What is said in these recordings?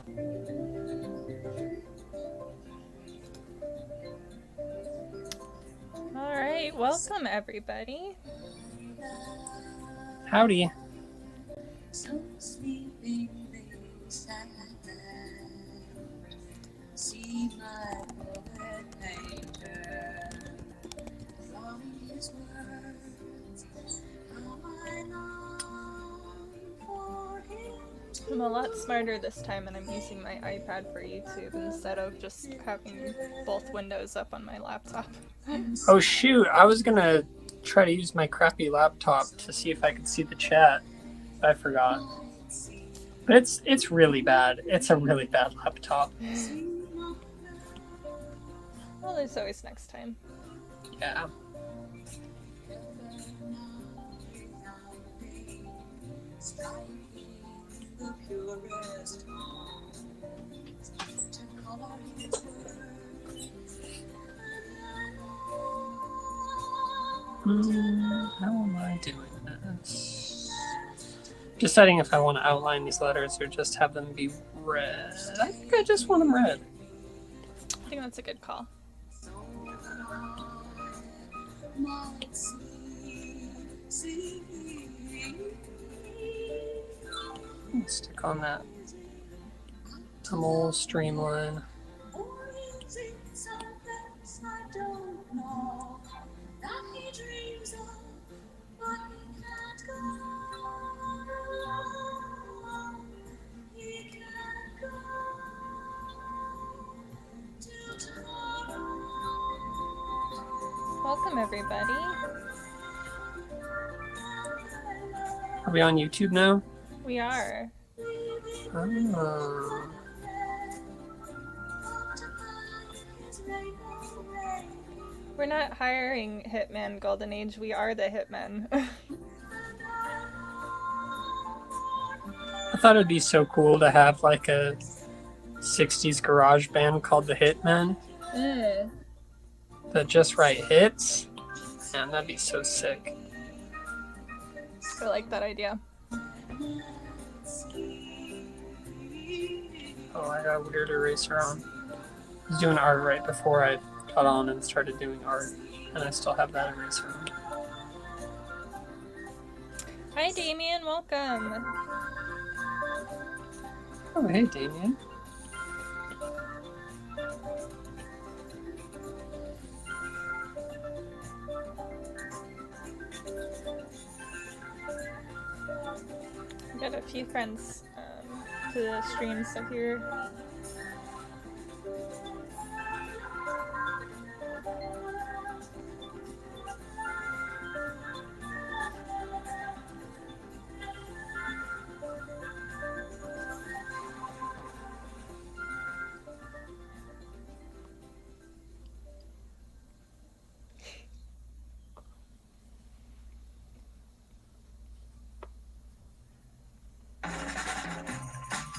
All right, welcome everybody. Howdy. I'm a lot smarter this time, and I'm using my iPad for YouTube instead of just having both windows up on my laptop. Oh shoot, I was gonna try to use my crappy laptop to see if I could see the chat. I forgot. But it's really bad. It's a really bad laptop. Well, there's always next time. Yeah. How am I doing this? Deciding if I want to outline these letters or just have them be red. I think I just want them red. I think that's a good call. Let's stick on that Tumble streamline. Welcome everybody. Are we on YouTube now? We are. Oh. We're not hiring Hitman Golden Age, we are the Hitmen. I thought it'd be so cool to have like a 60s garage band called the Hitmen that just write hits. Man, that'd be so sick. I like that idea. Oh, I got a weird eraser on. I was doing art right before I got on and started doing art, and I still have that eraser on. Hi Damien, welcome. Oh, hey Damien. I've got a few friends to the stream, so here.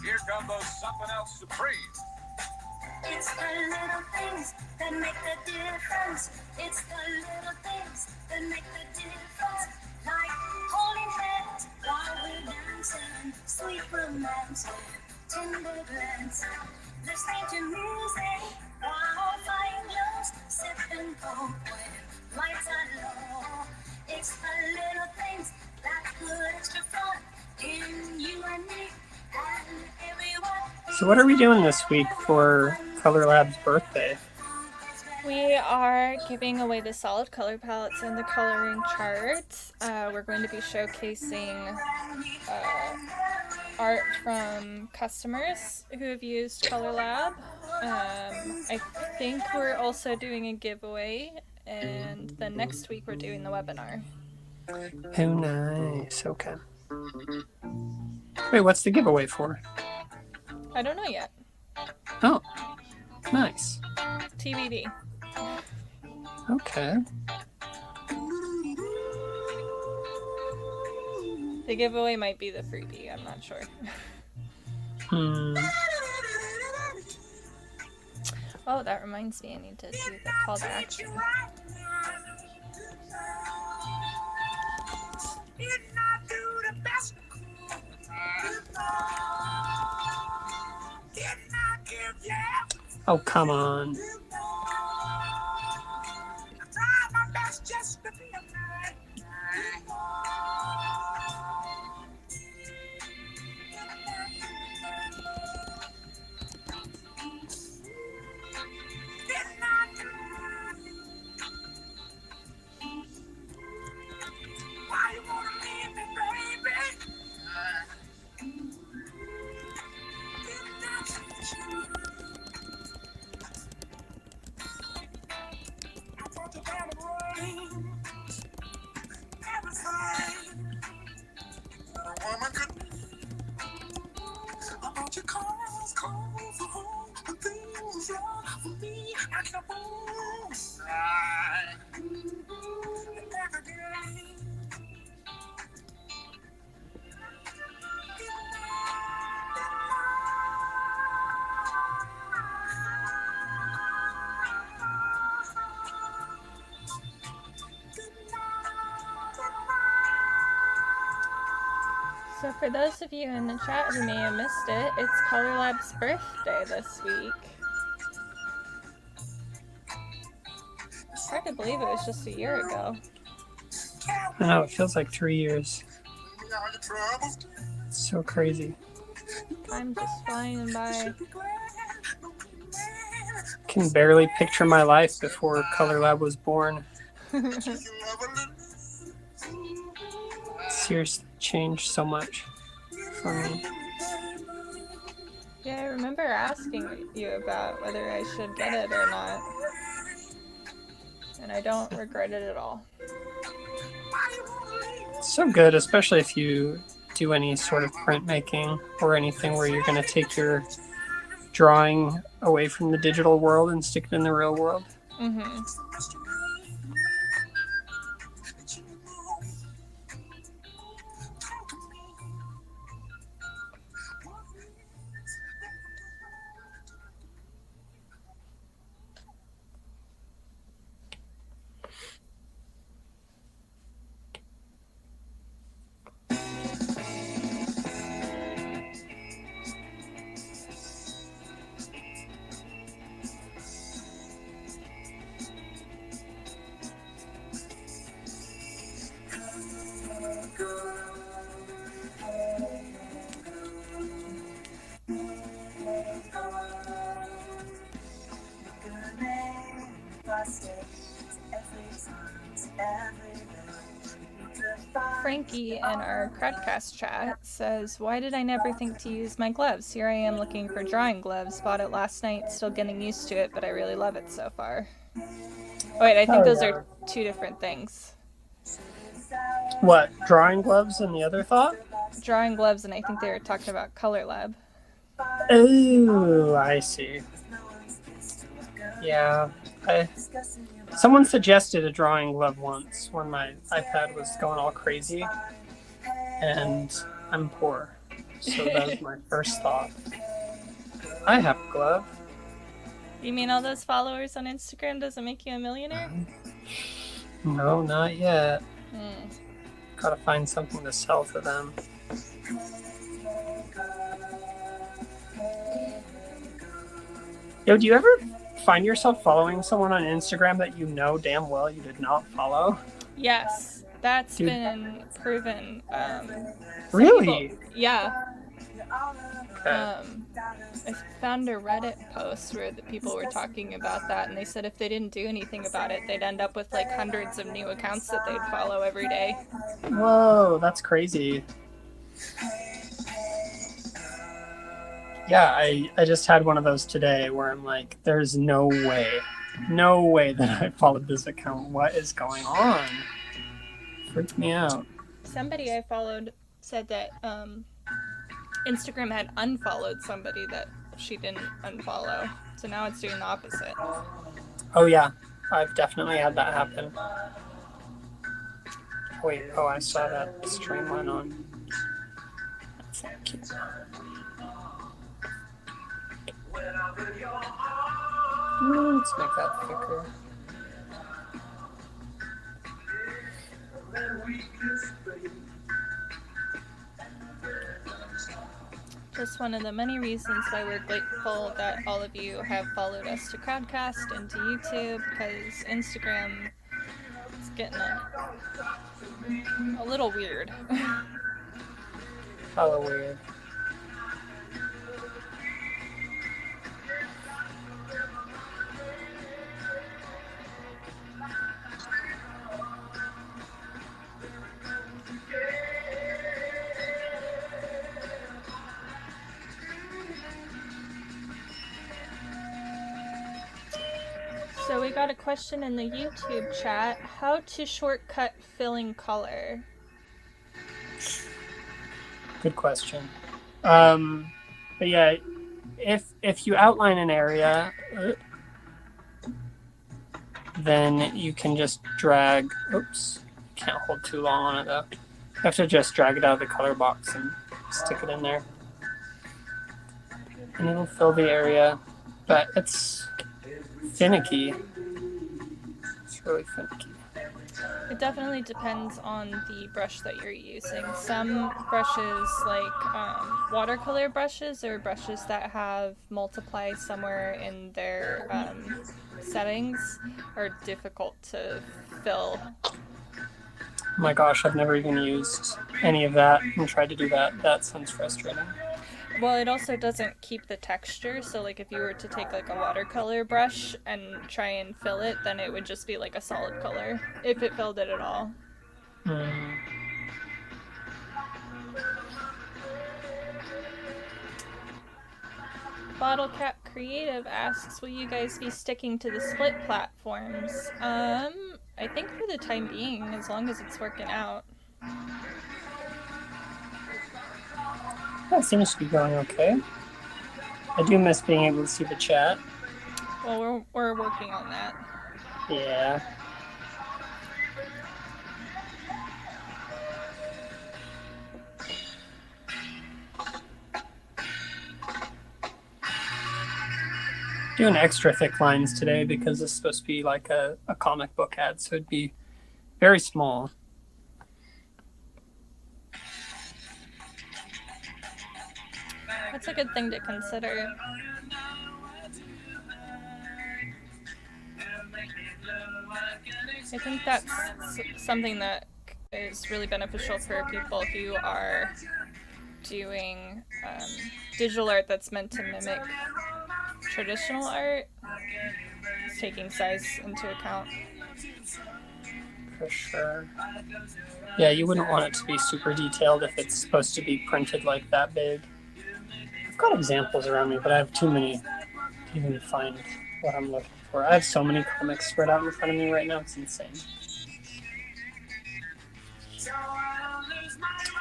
Here Gumbo's something else supreme. It's the little things that make the difference. It's the little things that make the difference. Like holding hands while we're dancing, sweet romance, tender glance. Listening to music while flying close, sipping cold when lights are low. It's the little things that put extra fun in you and me and everyone. So what are we doing this week for Color Lab's birthday? We are giving away the solid color palettes and the coloring charts. We're going to be showcasing art from customers who have used Color Lab. I think we're also doing a giveaway, and then next week we're doing the webinar. Oh, nice. Okay. Wait, what's the giveaway for? I don't know yet. Oh, nice. TBD. Okay. The giveaway might be the freebie, I'm not sure. Oh, that reminds me, I need to do the call to action. Oh, come on. So for those of you in the chat who may have missed it, it's Color Lab's birthday this week. Hard to believe it was just a year ago. I know, it feels like 3 years. It's so crazy. Time just flying by. Can barely picture my life before Color Lab was born. Seriously changed so much for me. Yeah, I remember asking you about whether I should get it or not. And I don't regret it at all. It's so good, especially if you do any sort of printmaking or anything where you're going to take your drawing away from the digital world and stick it in the real world. Mm-hmm. Frankie in our Crowdcast chat says, "Why did I never think to use my gloves? Here I am looking for drawing gloves. Bought it last night, still getting used to it, but I really love it so far." Oh, wait, I think those are two different things. What, drawing gloves and the other thought? Drawing gloves, and I think they were talking about Color Lab. Oh, I see. Yeah, someone suggested a drawing glove once when my iPad was going all crazy, and I'm poor, so that was my first thought. I have a glove. You mean all those followers on Instagram doesn't make you a millionaire? No, not yet. Gotta find something to sell to them. Yo, do you ever find yourself following someone on Instagram that you know damn well you did not follow? Yes, that's been proven. Really? People, yeah. Okay. I found a Reddit post where the people were talking about that, and they said if they didn't do anything about it, they'd end up with like hundreds of new accounts that they'd follow every day. Whoa, that's crazy. Yeah, I just had one of those today where I'm like, there's no way that I followed this account. What is going on? Freaked me out. Somebody I followed said that Instagram had unfollowed somebody that she didn't unfollow. So now it's doing the opposite. Oh yeah, I've definitely had that happen. Wait, I saw that streamline on. Thank you. Let's make that thicker. Just one of the many reasons why we're grateful that all of you have followed us to Crowdcast and to YouTube, because Instagram is getting a little weird. Hella weird. So we got a question in the YouTube chat: how to shortcut filling color? Good question. But yeah, if you outline an area, then you can just drag. Oops, can't hold too long on it though. You have to just drag it out of the color box and stick it in there, and it'll fill the area. But it's finicky. It's really finicky. It definitely depends on the brush that you're using. Some brushes, like watercolor brushes, or brushes that have multiply somewhere in their settings, are difficult to fill. Oh my gosh, I've never even used any of that and tried to do that. That sounds frustrating. Well, it also doesn't keep the texture, so like if you were to take like a watercolor brush and try and fill it, then it would just be like a solid color, if it filled it at all. Bottle Cap Creative asks, will you guys be sticking to the split platforms? I think for the time being, as long as it's working out. That seems to be going okay. I do miss being able to see the chat. Well, we're working on that. Yeah. Doing extra thick lines today because it's supposed to be like a comic book ad, so it'd be very small. That's a good thing to consider. I think that's something that is really beneficial for people who are doing digital art that's meant to mimic traditional art. It's taking size into account. For sure. Yeah, you wouldn't want it to be super detailed if it's supposed to be printed like that big. I've got examples around me, but I have too many to even find what I'm looking for. I have so many comics spread out in front of me right now, it's insane.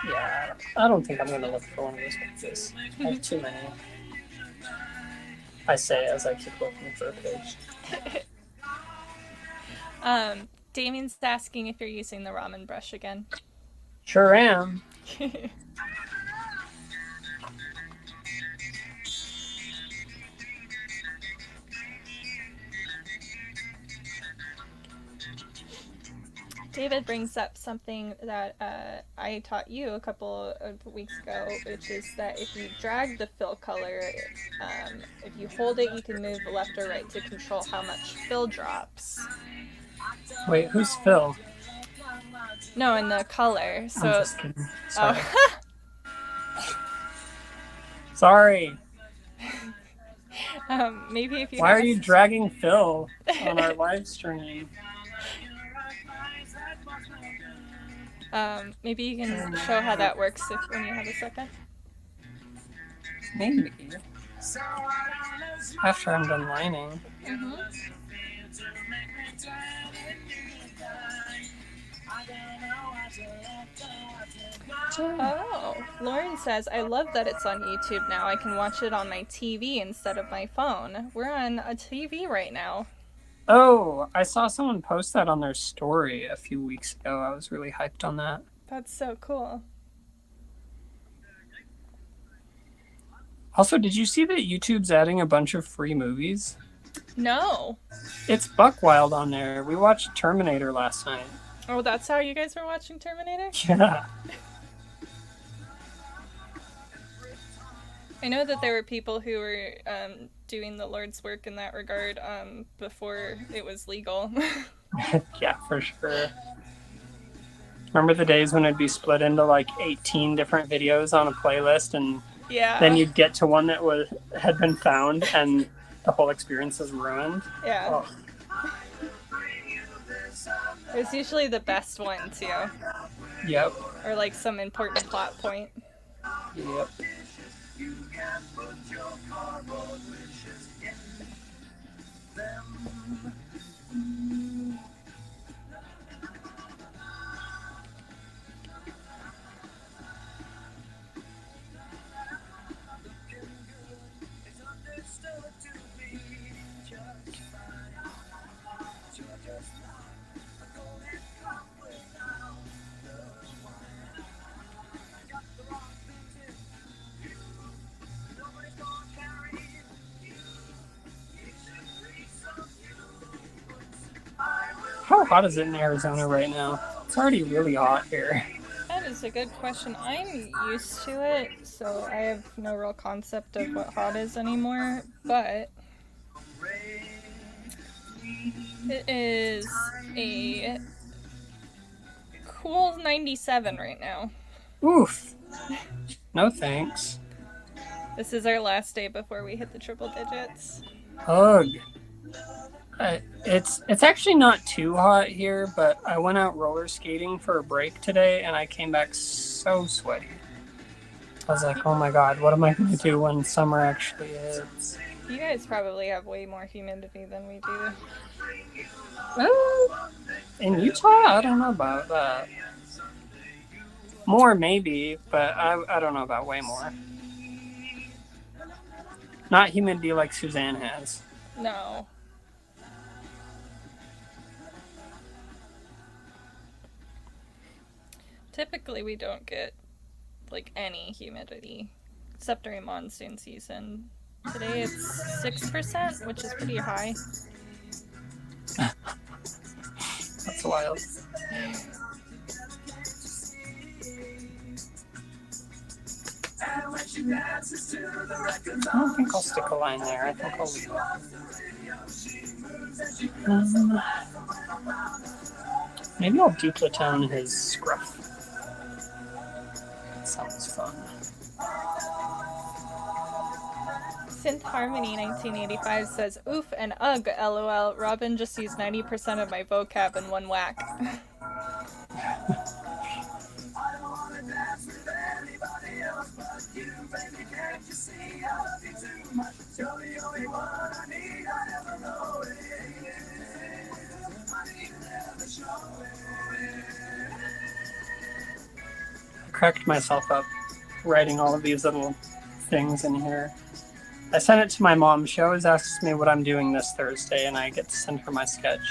Yeah, I don't think I'm going to look for one of those pages. I have too many. I say as I keep looking for a page. Damien's asking if you're using the ramen brush again. Sure am. David brings up something that I taught you a couple of weeks ago, which is that if you drag the fill color, if you hold it, you can move left or right to control how much fill drops. Wait, who's Phil? No, in the color. So. I'm just kidding. Sorry. Oh. Sorry. Maybe if you. Why are you dragging Phil on our live stream? Maybe you can show how that works when you have a second. Maybe. After I'm done lining. Mm-hmm. Oh, Lauren says, I love that it's on YouTube now. I can watch it on my TV instead of my phone. We're on a TV right now. Oh, I saw someone post that on their story a few weeks ago. I was really hyped on that. That's so cool. Also, did you see that YouTube's adding a bunch of free movies? No. It's buck wild on there. We watched Terminator last night. Oh, that's how you guys were watching Terminator? Yeah. I know that there were people who were doing the Lord's work in that regard before it was legal. Yeah, for sure. Remember the days when it'd be split into like 18 different videos on a playlist, and Yeah. then you'd get to one that had been found, and the whole experience is ruined? Yeah. Oh. It was usually the best one, too. Yep. Or like some important plot point. Yep. How hot is it in Arizona right now? It's already really hot here. That is a good question. I'm used to it, so I have no real concept of what hot is anymore, but it is a cool 97 right now. Oof. No thanks. This is our last day before we hit the triple digits. Ugh. It's actually not too hot here, but I went out roller skating for a break today, and I came back so sweaty. I was like, oh my god, what am I going to do when summer actually hits? You guys probably have way more humidity than we do. Well, in Utah, I don't know about that. More maybe, but I don't know about way more. Not humidity like Suzanne has. No. Typically, we don't get like any humidity except during monsoon season. Today it's 6%, which is pretty high. That's wild. I don't think I'll stick a line there. I think I'll leave it. Maybe I'll duplatone his scruff. That sounds fun. Synth Harmony 1985 says, oof and ugh, lol. Robin just used 90% of my vocab in one whack. I cracked myself up writing all of these little things in here. I sent it to my mom. She always asks me what I'm doing this Thursday, and I get to send her my sketch.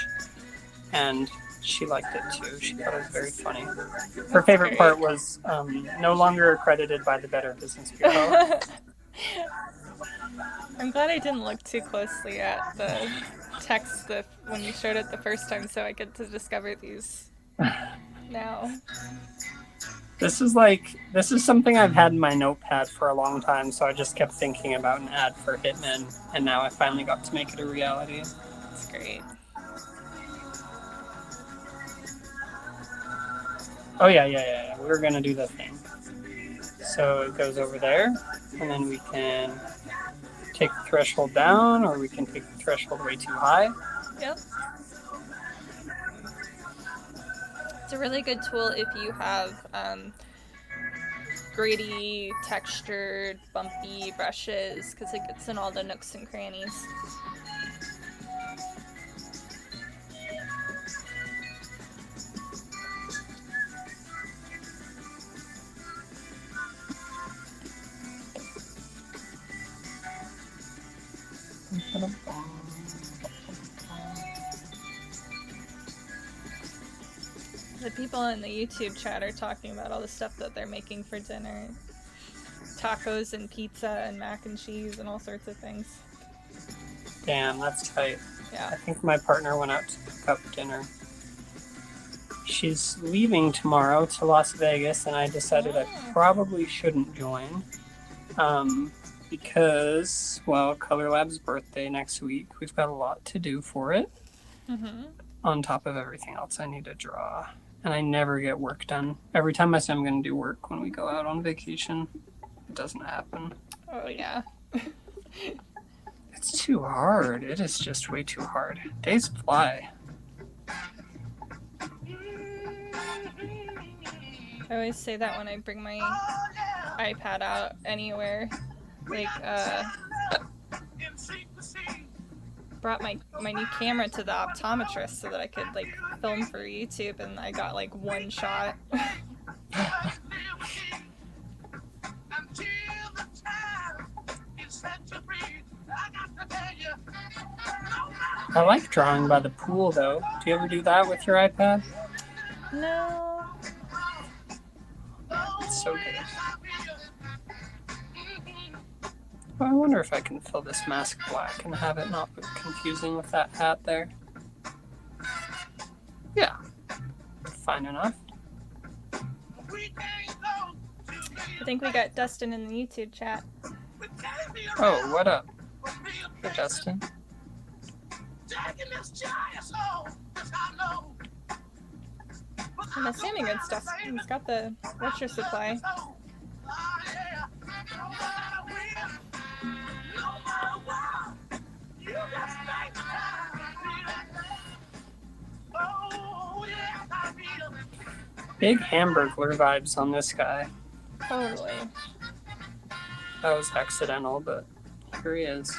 And she liked it too. She thought it was very funny. Her favorite part was no longer accredited by the Better Business Bureau. I'm glad I didn't look too closely at the text when you showed it the first time, so I get to discover these now. This is something I've had in my notepad for a long time, so I just kept thinking about an ad for Hitman, and now I finally got to make it a reality. That's great. Oh yeah. We're gonna do the thing. So it goes over there, and then we can take the threshold down, or we can take the threshold way too high. Yep. It's a really good tool if you have gritty, textured, bumpy brushes, because it gets in all the nooks and crannies. The people in the YouTube chat are talking about all the stuff that they're making for dinner. Tacos and pizza and mac and cheese and all sorts of things. Damn, that's tight. Yeah. I think my partner went out to pick up dinner. She's leaving tomorrow to Las Vegas, and I decided I probably shouldn't join. because, well, Color Lab's birthday next week. We've got a lot to do for it. Mm-hmm. On top of everything else I need to draw. And I never get work done. Every time I say I'm going to do work when we go out on vacation, it doesn't happen. Oh, yeah. It's too hard. It is just way too hard. Days fly. I always say that when I bring my iPad out anywhere. Like, brought my new camera to the optometrist so that I could, like, film for YouTube, and I got, like, one shot. I like drawing by the pool, though. Do you ever do that with your iPad? No. It's so good. Well, I wonder if I can fill this mask black and have it not look confusing with that hat there. Yeah. Fine enough. I think we got Dustin in the YouTube chat. Oh, what up? Hey, Dustin. I'm assuming it's Dustin. He's got the retro supply. Big Hamburglar vibes on this guy. Totally. That was accidental, but here he is.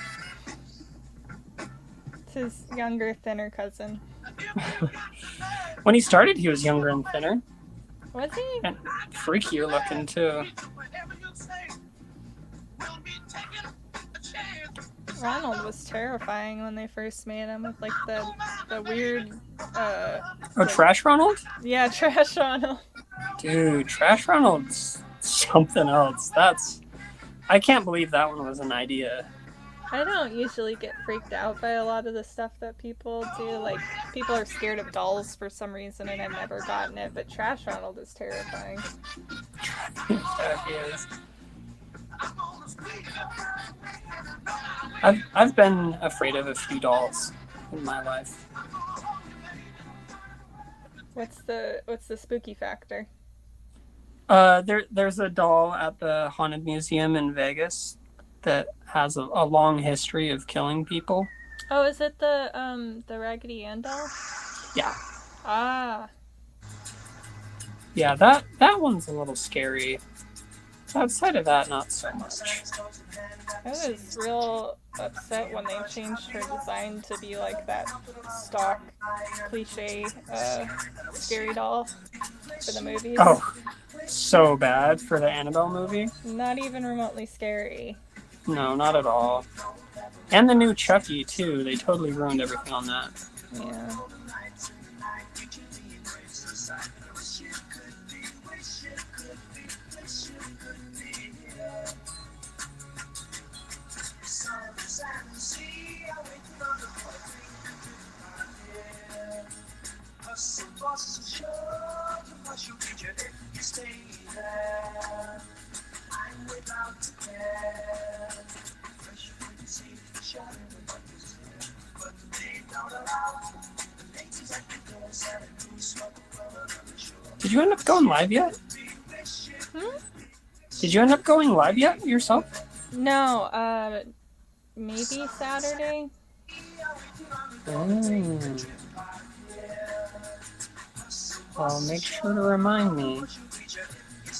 It's his younger, thinner cousin. When he started, he was younger and thinner. Was he? And freakier looking, too. Ronald was terrifying when they first made him with, like, the weird, Oh, Trash Ronald? Yeah, Trash Ronald. Dude, Trash Ronald's something else. I can't believe that one was an idea. I don't usually get freaked out by a lot of the stuff that people do. Like, people are scared of dolls for some reason, and I've never gotten it, but Trash Ronald is terrifying. Yeah, he is. I've been afraid of a few dolls in my life. What's the spooky factor? There's a doll at the Haunted Museum in Vegas that has a long history of killing people. Oh, is it the Raggedy Ann doll? Yeah. Ah. Yeah, that one's a little scary. Outside of that, not so much. I was real upset when they changed her design to be like that stock cliche scary doll for the movies. Oh, so bad for the Annabelle movie. Not even remotely scary. No, not at all. And the new Chucky, too. They totally ruined everything on that. Yeah. Did you end up going live yet? Did you end up going live yet yourself? No, maybe Saturday. Well, make sure to remind me.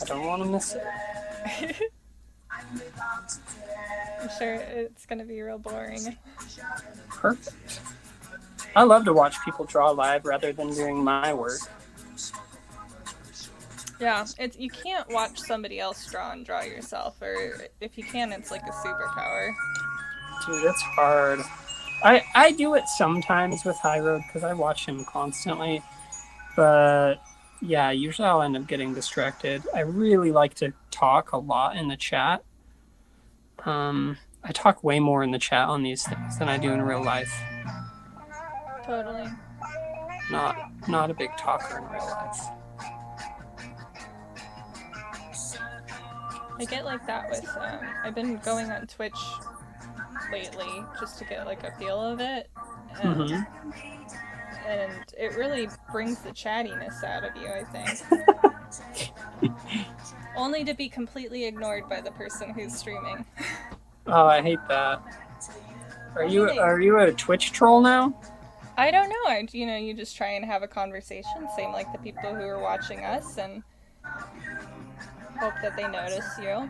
I don't want to miss it. I'm sure it's gonna be real boring. Perfect. I love to watch people draw live rather than doing my work. Yeah, you can't watch somebody else draw and draw yourself, or if you can, it's like a superpower. Dude, it's hard. I do it sometimes with High Road because I watch him constantly, but yeah, usually I'll end up getting distracted. I really like to talk a lot in the chat. I talk way more in the chat on these things than I do in real life. Totally. Not a big talker in real life. I get like that with, I've been going on Twitch lately just to get like a feel of it. And it really brings the chattiness out of you, I think. Only to be completely ignored by the person who's streaming. Oh, I hate that. Are you a Twitch troll now? I don't know. You just try and have a conversation, same like the people who are watching us, and hope that they notice you.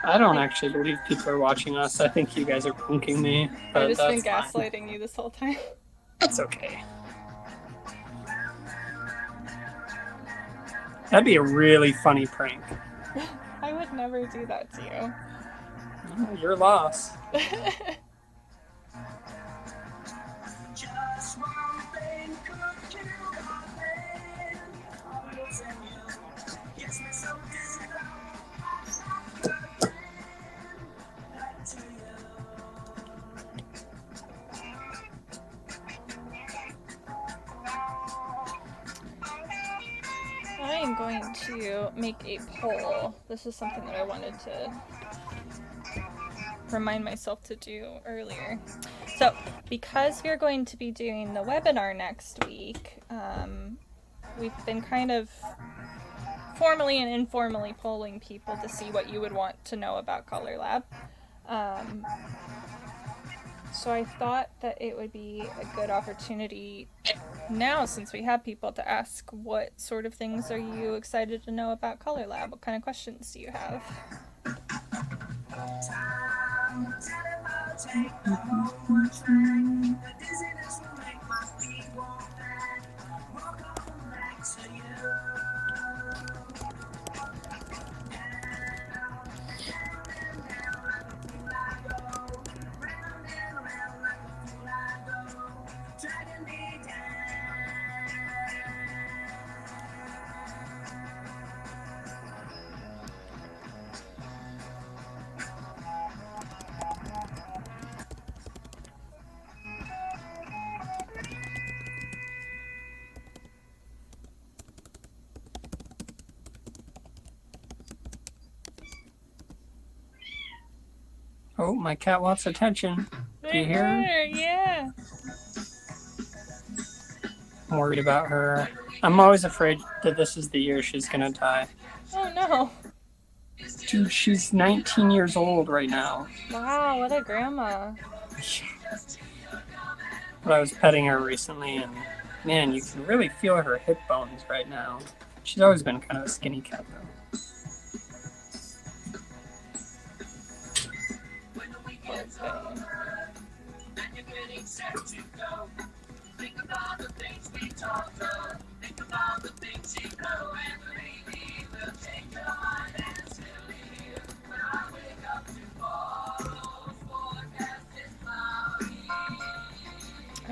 I don't actually believe people are watching us. I think you guys are punking me. I've just been gaslighting you this whole time. That's okay. That'd be a really funny prank. I would never do that to you. Oh, your loss. I am going to make a poll. This is something that I wanted to remind myself to do earlier. So, because we're going to be doing the webinar next week, we've been kind of formally and informally polling people to see what you would want to know about Color Lab. So I thought that it would be a good opportunity now, since we have people, to ask what sort of things are you excited to know about Color Lab? What kind of questions do you have? Oh, my cat wants attention. Do you hear her? Yeah. I'm worried about her. I'm always afraid that this is the year she's gonna die. Oh no. Dude, she's 19 years old right now. Wow, what a grandma. But I was petting her recently, and man, you can really feel her hip bones right now. She's always been kind of a skinny cat, though.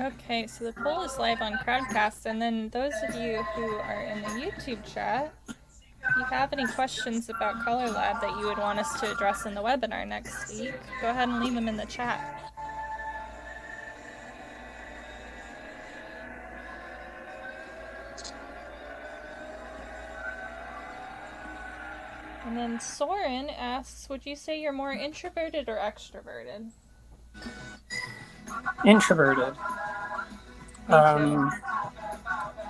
Okay, so the poll is live on Crowdcast, and then those of you who are in the YouTube chat, if you have any questions about Color Lab that you would want us to address in the webinar next week, go ahead and leave them in the chat. And then Soren asks, would you say you're more introverted or extroverted? Introverted.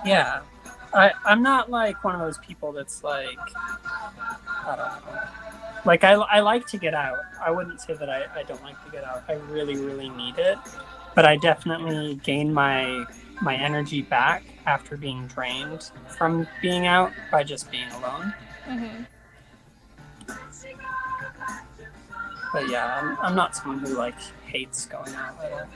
Yeah. I'm not like one of those people that's like, I don't know. Like, I like to get out. I wouldn't say that I don't like to get out. I really, really need it. But I definitely gain my energy back after being drained from being out by just being alone. Mm-hmm. But yeah, I'm not someone who like hates going out at all.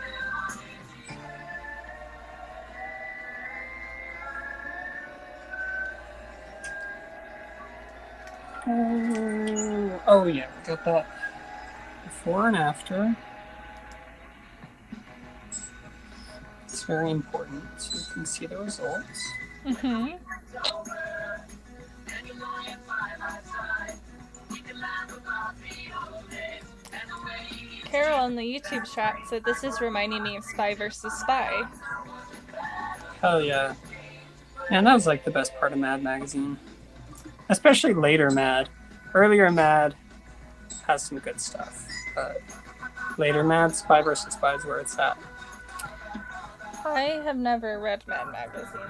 Oh yeah, we got that before and after. It's very important so you can see the results. Mm-hmm. Carol in the YouTube chat said this is reminding me of Spy vs. Spy. Hell yeah. And that was like the best part of Mad magazine. Especially later Mad. Earlier Mad has some good stuff, but later Mad, Spy vs. Spy is where it's at. I have never read Mad Magazine.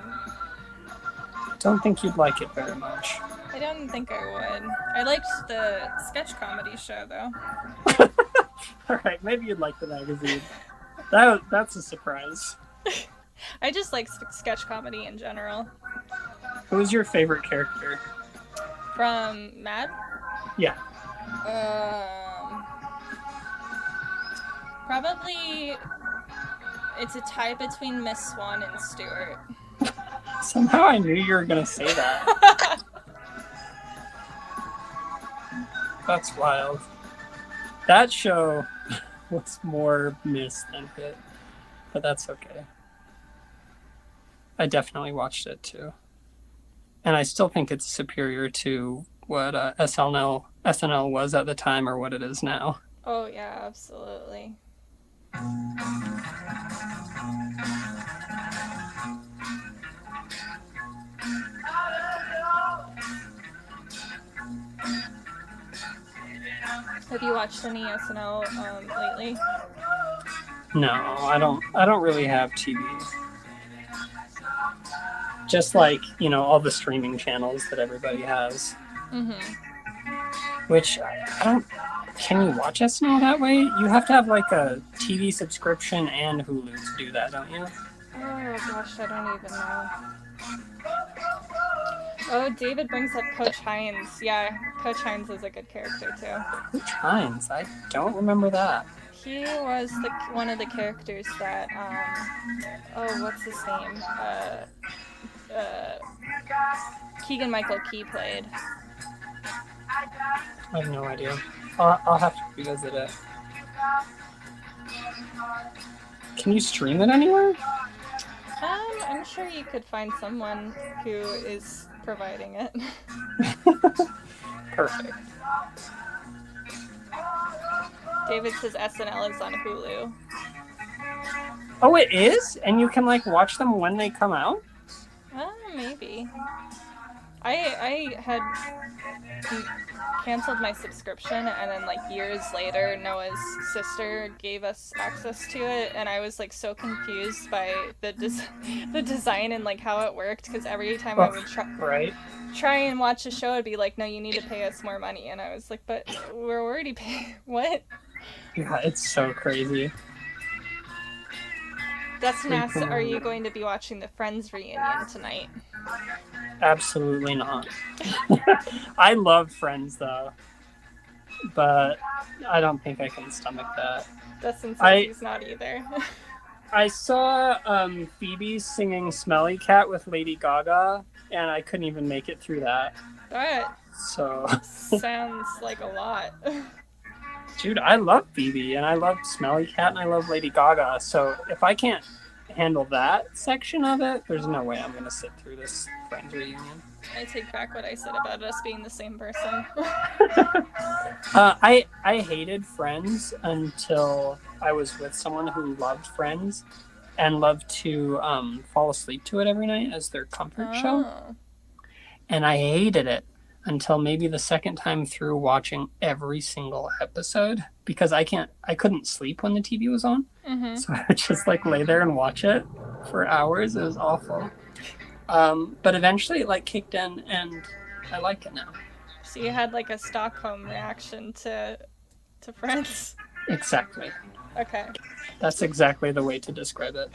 Don't think you'd like it very much. I don't think I would. I liked the sketch comedy show, though. All right, maybe you'd like the magazine. That's a surprise. I just like sketch comedy in general. Who was your favorite character? From Mad? Yeah. Probably it's a tie between Miss Swan and Stewart. Somehow I knew you were going to say that. That's wild. That show was more miss than hit, but that's okay. I definitely watched it too. And I still think it's superior to what SNL was at the time or what it is now. Oh, yeah, absolutely. Have you watched any SNL lately? No, I don't really have TV. Just like, all the streaming channels that everybody has. Mm-hmm. Which I don't. Can you watch SNL that way? You have to have like a TV subscription and Hulu to do that, don't you? Oh gosh, I don't even know. Oh, David brings up Coach Hines. Yeah, Coach Hines is a good character too. Coach Hines? I don't remember that. He was one of the characters that what's his name? Keegan-Michael Key played. I have no idea. I'll have to revisit it. Can you stream it anywhere? I'm sure you could find someone who is providing it. Perfect. David says SNL is on Hulu. Oh, it is? And you can watch them when they come out? Maybe. I had canceled my subscription, and then years later Noah's sister gave us access to it, and I was so confused by the design and how it worked, because every time I would try and watch a show, it'd be no, you need to pay us more money, and I was like, but we're already paying. What? Yeah, it's so crazy. Dustin asks, are you going to be watching the Friends reunion tonight? Absolutely not. I love Friends though, but I don't think I can stomach that. Dustin says he's not either. I saw Phoebe singing Smelly Cat with Lady Gaga, and I couldn't even make it through that. That So sounds like a lot. Dude, I love Phoebe, and I love Smelly Cat, and I love Lady Gaga, so if I can't handle that section of it, there's no way I'm going to sit through this Friends reunion. I take back what I said about us being the same person. I hated Friends until I was with someone who loved Friends and loved to fall asleep to it every night as their comfort show. And I hated it until maybe the second time through watching every single episode, because I couldn't sleep when the TV was on. Mm-hmm. So I would just lay there and watch it for hours. It was awful. But eventually it kicked in, and I like it now. So you had a Stockholm reaction to Friends? Exactly. Okay. That's exactly the way to describe it.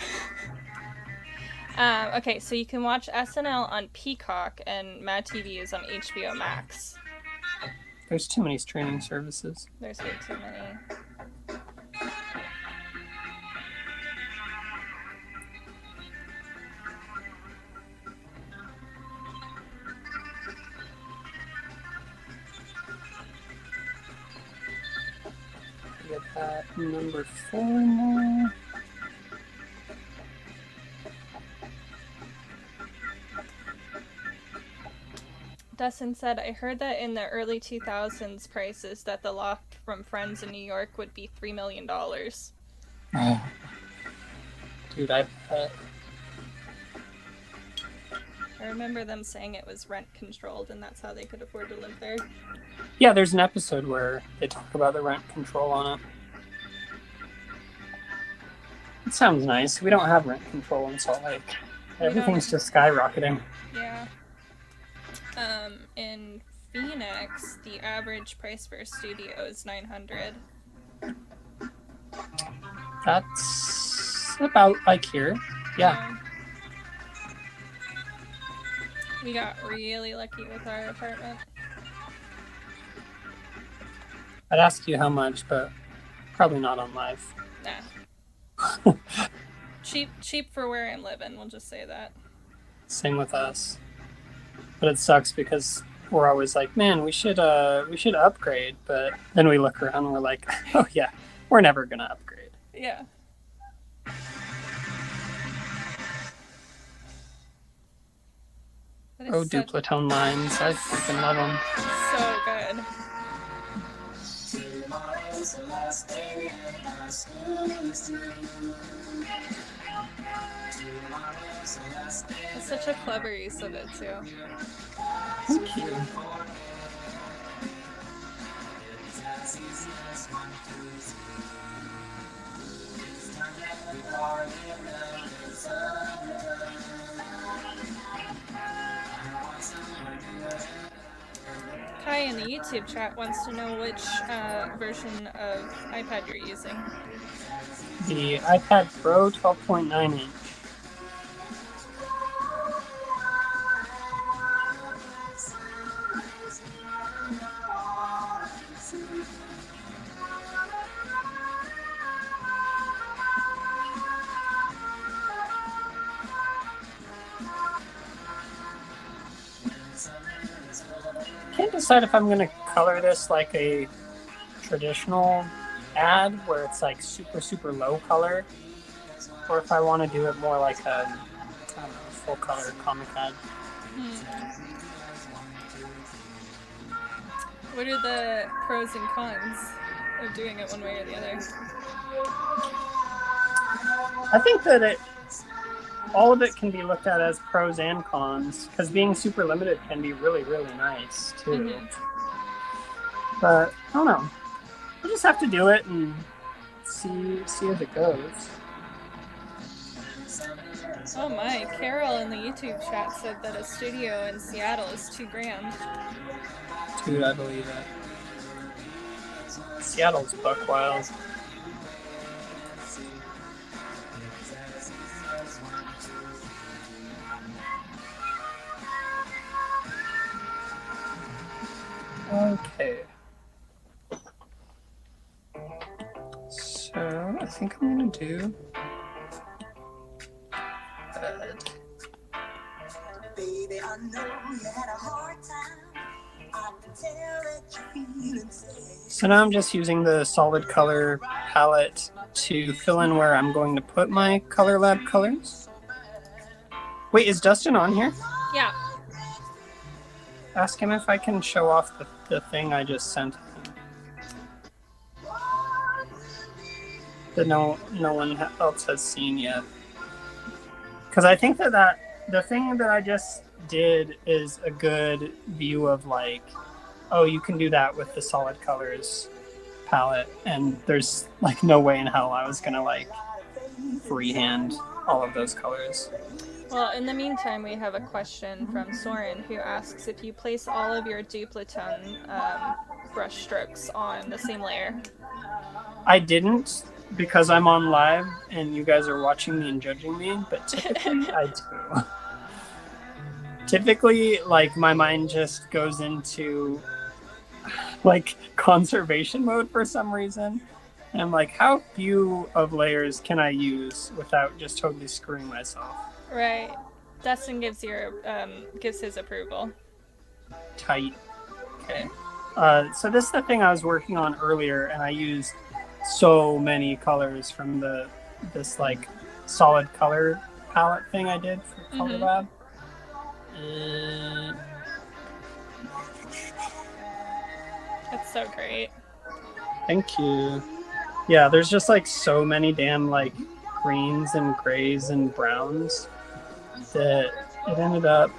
Okay, so you can watch SNL on Peacock, and Mad TV is on HBO Max. There's too many streaming services. There's way too many. Get that number 4 now. Dustin said, I heard that in the early 2000s prices that the loft from Friends in New York would be $3 million. Oh. Dude, I bet. I remember them saying it was rent controlled and that's how they could afford to live there. Yeah, there's an episode where they talk about the rent control on it. It sounds nice. We don't have rent control in Salt Lake. Everything's just skyrocketing. Yeah. In Phoenix, the average price for a studio is $900. That's about like here. Yeah. We got really lucky with our apartment. I'd ask you how much, but probably not on live. Nah. Cheap for where I'm living, we'll just say that. Same with us. But it sucks because we're always like, man, we should upgrade, but then we look around and we're like, oh yeah, we're never gonna upgrade. Yeah. Oh, duplicitone lines. I freaking love them. So good. It's such a clever use of it, too. Thank you. Kai in the YouTube chat wants to know which version of iPad you're using. The iPad Pro 12.9 inch. Can't decide if I'm going to color this like a traditional ad where it's like super low color, or if I want to do it more like a, I don't know, full color comic ad. What are the pros and cons of doing it one way or the other? I think that all of it can be looked at as pros and cons, because being super limited can be really nice too. But I don't know. We'll just have to do it and see as it goes. Oh my, Carol in the YouTube chat said that a studio in Seattle is $2,000. Dude, I believe it. Seattle's buck wild. Okay. So I think I'm gonna do Baby, I know you had a hard time. I can tell that you're feeling sad. So now I'm just using the solid color palette to fill in where I'm going to put my Color Lab colors. Wait, is Dustin on here? Yeah. Ask him if I can show off the thing I just sent him. That no one else has seen yet. Because I think that the thing that I just did is a good view of like, oh, you can do that with the solid colors palette, and there's like no way in hell I was gonna like freehand all of those colors. Well, in the meantime, we have a question from Soren who asks if you place all of your duplicitone brush strokes on the same layer. I didn't, because I'm on live and you guys are watching me and judging me, but typically I do. Typically, like, my mind just goes into like conservation mode for some reason. And I'm like, how few of layers can I use without just totally screwing myself? Right. Dustin gives his approval. Tight. Okay. So this is the thing I was working on earlier, and I used so many colors from this like solid color palette thing I did for Color Lab. That's so great. Thank you. Yeah, there's just like so many damn like greens and grays and browns that it ended up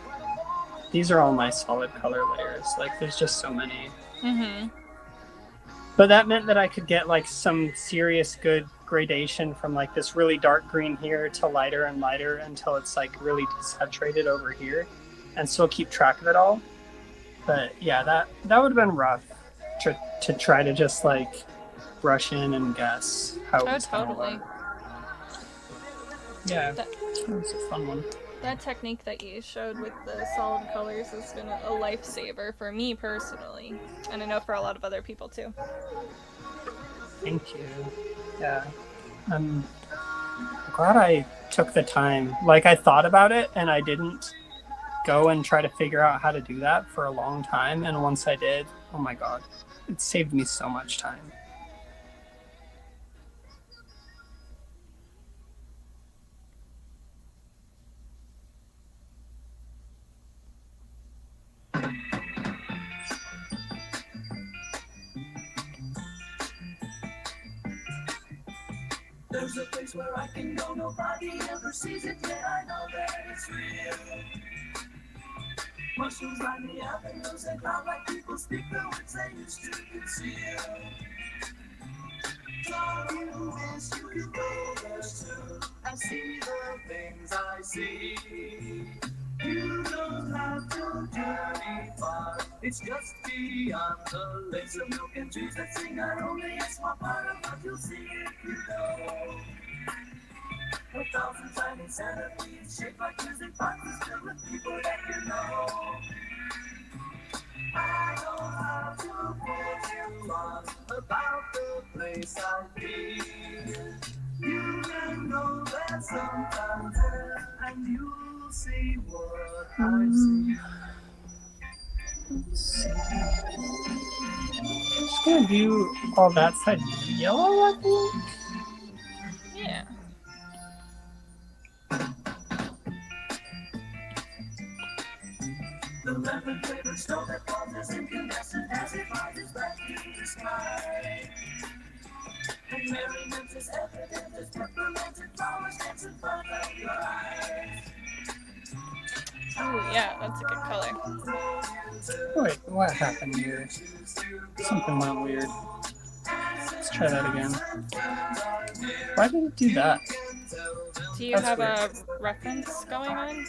these are all my solid color layers. Like, there's just so many. Mm-hmm. But that meant that I could get like some serious good gradation from like this really dark green here to lighter and lighter until it's like really desaturated over here, and still keep track of it all. But yeah, that would have been rough to try to just like rush in and guess how it was gonna Totally. look. Yeah, That, it was a fun one. that technique that you showed with the solid colors has been a lifesaver for me personally, and I know for a lot of other people too. Thank you. Yeah, I'm glad I took the time. Like, I thought about it and I didn't go and try to figure out how to do that for a long time. And once I did, oh my god, it saved me so much time. There's a place where I can go, nobody ever sees it, yet I know that it's real. Mushrooms line the avenues and cloud like people speak the words they used to conceal. Love you as you can go, there's two. I see the things I see. You don't have to journey far. It's just beyond the lakes of milk and trees that sing are only a small part of what you'll see if you know. 1,000 tiny centipedes shaped like music boxes filled with people that you know. I don't have to put you on about the place I feel. You can know that sometimes and you'll see what I see. Let's see. Just gonna do all that side yellow, I think. Yeah. The lemon flavored snow that falls as incandescent as it rises back to the sky. And merriment is evident as pepperminted flowers dance in front of your eyes. Oh yeah, that's a good color. Wait, what happened here? Something went weird. Let's try that again. Why did it do that? Do you That's have weird. a reference going on?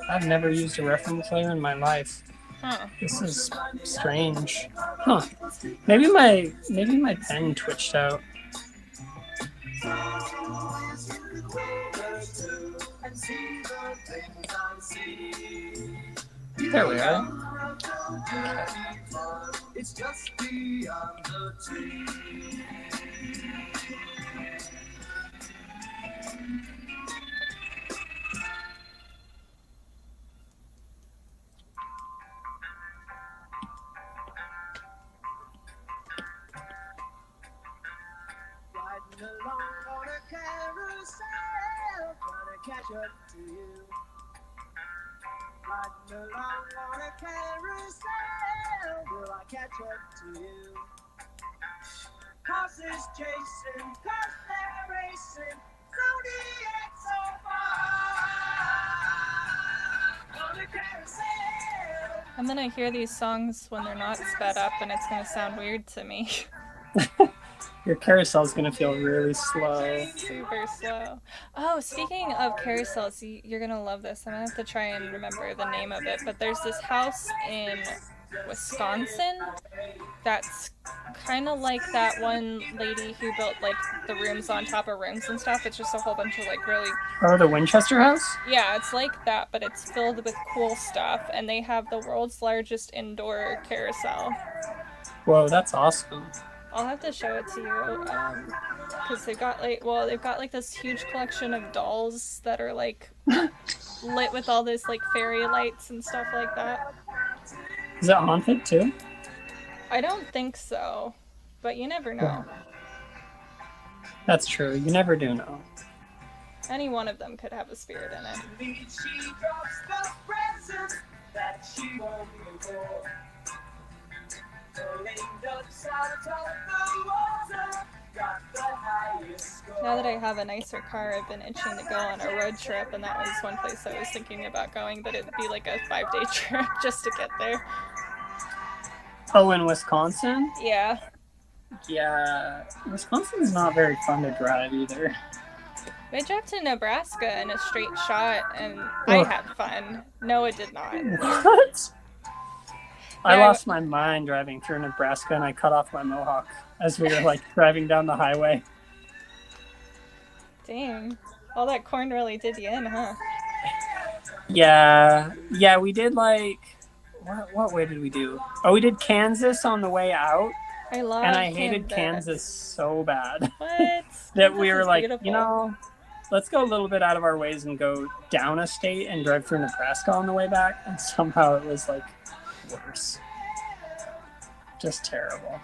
I've never used a reference layer in my life. Huh. This is strange. Huh. Maybe my pen twitched out. There we are. It's just beyond the tree. Riding along on a carousel, trying to catch up to you. Riding along on a carousel, will I catch up to you? Horses chasing, cars they're racing, zodiac so far. On a carousel. And then I hear these songs when they're not sped up, and it's gonna sound weird to me. Your carousel's gonna feel really slow. Super slow. Oh, speaking of carousels, you're gonna love this. I'm gonna have to try and remember the name of it. But there's this house in Wisconsin that's kind of like that one lady who built like the rooms on top of rooms and stuff. It's just a whole bunch of like really, Oh, the Winchester House? yeah, it's like that, but it's filled with cool stuff. And they have the world's largest indoor carousel. Whoa, that's awesome. I'll have to show it to you, because they've got like this huge collection of dolls that are like lit with all this like fairy lights and stuff like that. Is it haunted too? I don't think so, but you never know. That's true. You never do know. Any one of them could have a spirit in it. She drops the presents that she won't ignore. Pulling ducks out of the water, got the highest score. Now that I have a nicer car, I've been itching to go on a road trip, and that was one place I was thinking about going, but it'd be like a 5-day trip just to get there. Oh, in Wisconsin? Yeah. Yeah, Wisconsin's not very fun to drive either. I drove to Nebraska in a straight shot, and I Ugh. had fun. Noah did not. What? I Yeah, lost my mind driving through Nebraska, and I cut off my mohawk as we were like driving down the highway. Dang. All that corn really did you in, huh? Yeah, we did like what way did we do? Oh, we did Kansas on the way out, I love and I hated Kansas so bad What? that we Kansas were is like, beautiful. let's go a little bit out of our ways and go down a state and drive through Nebraska on the way back, and somehow it was like worse. Just terrible.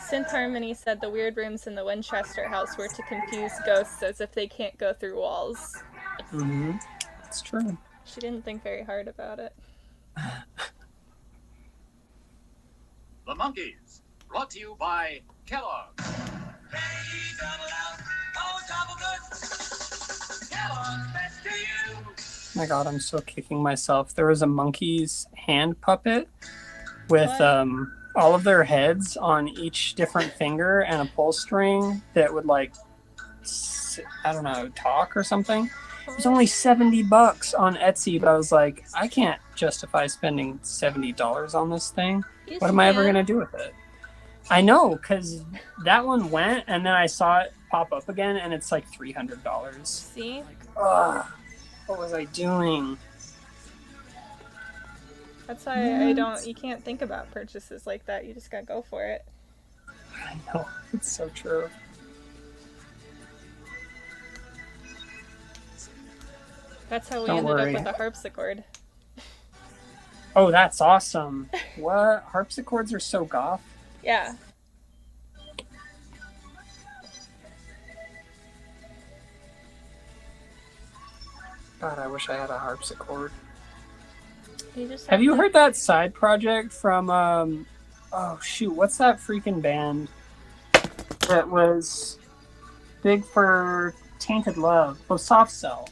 Synth Harmony said the weird rooms in the Winchester house were to confuse ghosts as if they can't go through walls. Mm-hmm. It's true. She didn't think very hard about it. The Monkeys, brought to you by Kellogg's. My God, I'm still kicking myself. There was a monkey's hand puppet with all of their heads on each different finger and a pull string that would like, I don't know, talk or something. It was only $70 on Etsy, but I was like, I can't justify spending $70 on this thing. What am I ever gonna do with it? I know, because that one went, and then I saw it pop up again, and it's like $300. See? Ugh, what was I doing? That's why you can't think about purchases like that. You just gotta go for it. I know, it's so true. That's how we Don't ended worry. up with a harpsichord. Oh, that's awesome. What? Harpsichords are so goth? Yeah. God, I wish I had a harpsichord. Have you heard that side project from, oh shoot, what's that freaking band that was big for Tainted Love? Oh, Soft Cell.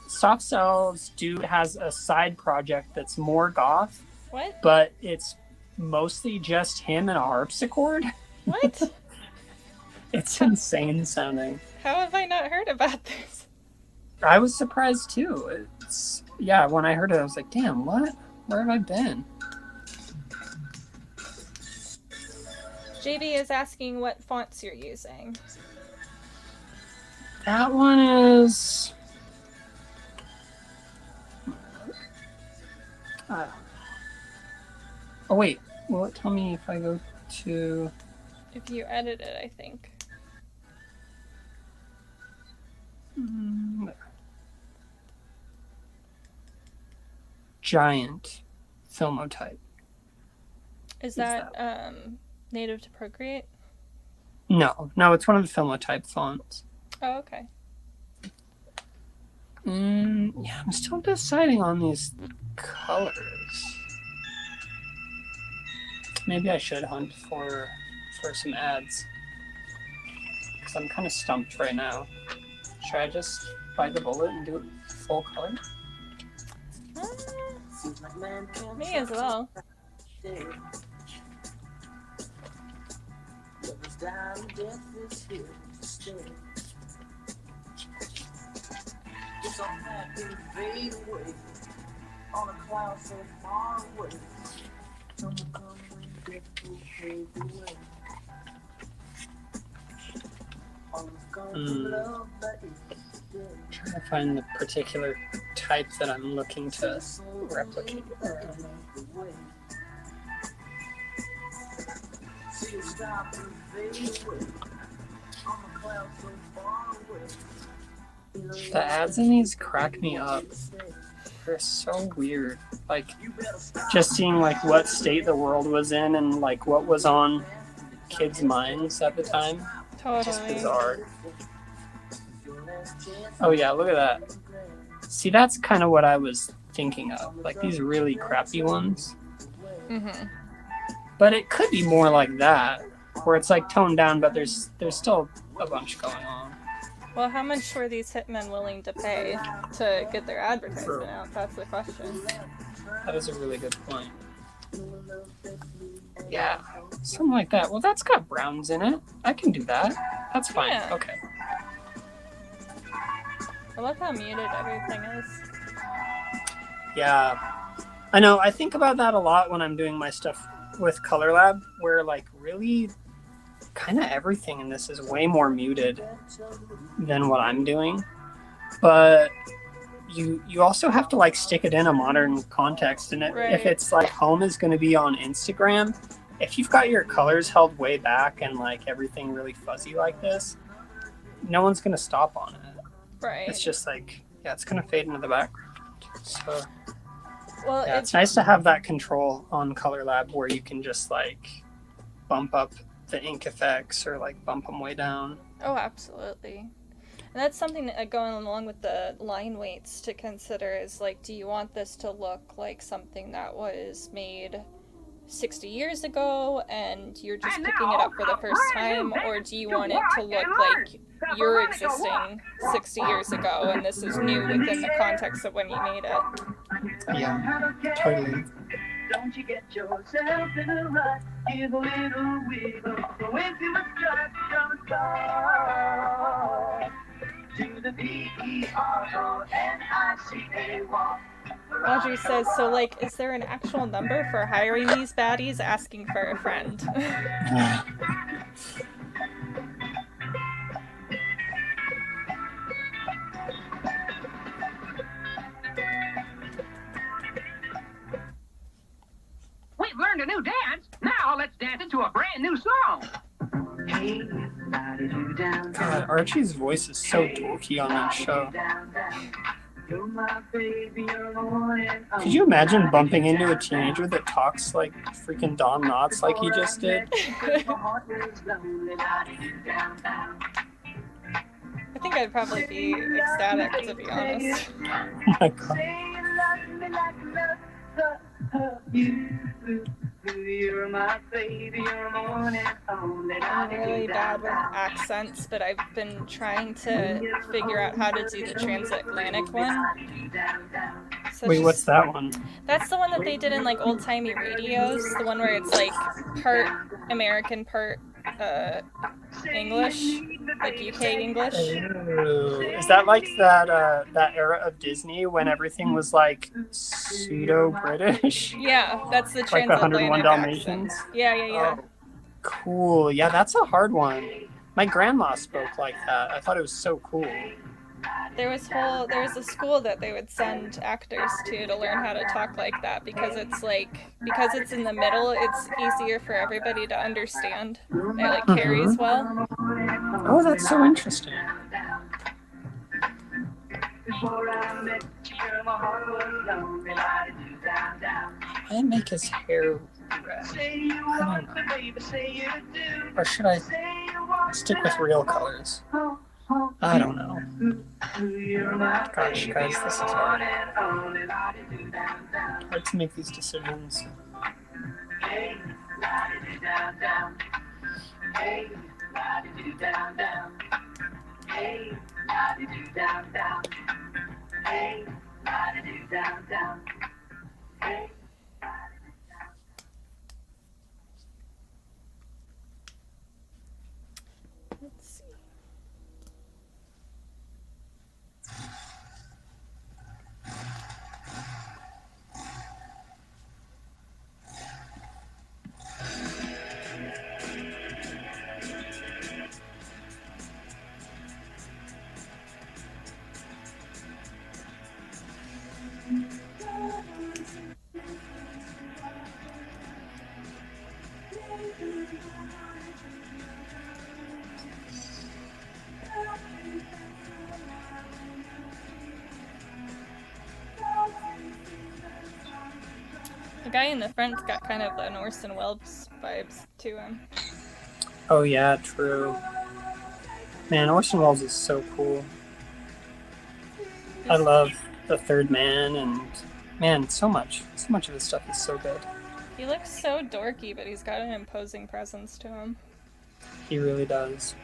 Soft Cell's dude has a side project that's more goth. What? But it's mostly just him and a harpsichord. What? It's insane sounding. How have I not heard about this? I was surprised too. When I heard it, I was like, damn, what? Where have I been? JD is asking what fonts you're using. That one is... oh, wait. Will it tell me if I go to... If you edit it, I think. Giant Filmotype. Is that native to Procreate? No, it's one of the Filmotype fonts. Oh, okay. Yeah, I'm still deciding on these colors. Maybe I should hunt for some ads. Because I'm kind of stumped right now. Should I just bite the bullet and do it full color? Me as well. Trying to find the particular type that I'm looking to replicate. The ads in these crack me up. They're so weird. Like, just seeing like what state the world was in and like what was on kids' minds at the time. Totally. Just bizarre. Oh yeah, look at that. See, that's kind of what I was thinking of. Like these really crappy ones. Mm-hmm. But it could be more like that. where it's like toned down, but there's still a bunch going on. Well, how much were these hitmen willing to pay to get their advertisement out? That's the question. That is a really good point. Yeah, something like that. Well, that's got browns in it. I can do that. That's fine. Yeah. Okay. I love how muted everything is. Yeah. I know. I think about that a lot when I'm doing my stuff with Color Lab, where like really kind of everything in this is way more muted than what I'm doing. But you also have to like stick it in a modern context, and Right. if it's like home is going to be on Instagram, if you've got your colors held way back and like everything really fuzzy like this, no one's going to stop on it. Right. It's just like, yeah, it's going to fade into the background. So Well, yeah, it's nice to have that control on Color Lab where you can just like bump up the ink effects or like bump them way down. Oh, absolutely. And that's something that going along with the line weights to consider is like, do you want this to look like something that was made 60 years ago and you're just picking it up for the first time, or do you want it to look like you're existing 60 years ago and this is new within the context of when you made it? Yeah, totally. Don't you get yourself in a rut? Give a little wiggle. Go into a strut, don't stop. To the P-E-R-O-N-I-C-A-Y. Audrey says, so like, is there an actual number for hiring these baddies asking for a friend? We've learned a new dance. Now let's dance into a brand new song. God, Archie's voice is so dorky on that show. Could you imagine bumping into a teenager that talks like freaking Don Knotts like he just did? I think I'd probably be ecstatic, to be honest. Oh my God. You're my baby, you're morning, only I'm really bad with accents, but I've been trying to figure out how to do the transatlantic one. So Wait, just- what's that one? That's the one that they did in like old-timey radios, the one where it's like part American, part English, like UK English. Ooh. Is that like that era of Disney when everything was like pseudo-British? Yeah, that's the Like the 101 transatlantic Dalmatians? accent. Yeah. Oh, cool. Yeah, that's a hard one. My grandma spoke like that. I thought it was so cool. There was a school that they would send actors to learn how to talk like that because it's in the middle, it's easier for everybody to understand. It like carries well. Oh, that's so interesting. I make his hair red. I don't know. Or should I stick with real colors? I don't know. Gosh, guys, this is hard. Hard to make these decisions. Let's see. The guy in the front's got kind of an Orson Welles vibes to him. Oh yeah, true. Man, Orson Welles is so cool. I love The Third Man, and man, so much of his stuff is so good. He looks so dorky, but he's got an imposing presence to him. He really does.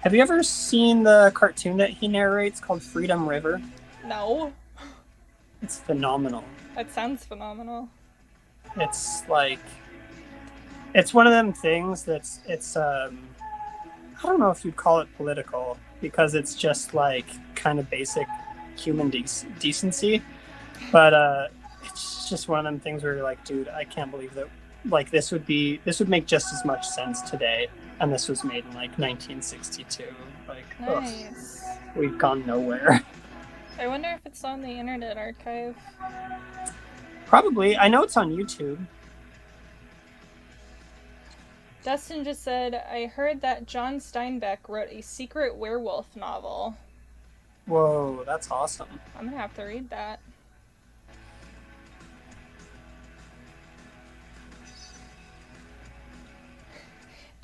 Have you ever seen the cartoon that he narrates called Freedom River? No. It's phenomenal. That sounds phenomenal. It's like, it's one of them things that's, I don't know if you'd call it political, because it's just like kind of basic human decency, but it's just one of them things where you're like, dude, I can't believe that, like, this would make just as much sense today, and this was made in like 1962. Like, Nice. We've gone nowhere. I wonder if it's on the Internet Archive. Probably. I know it's on YouTube. Dustin just said, I heard that John Steinbeck wrote a secret werewolf novel. Whoa, that's awesome. I'm gonna have to read that.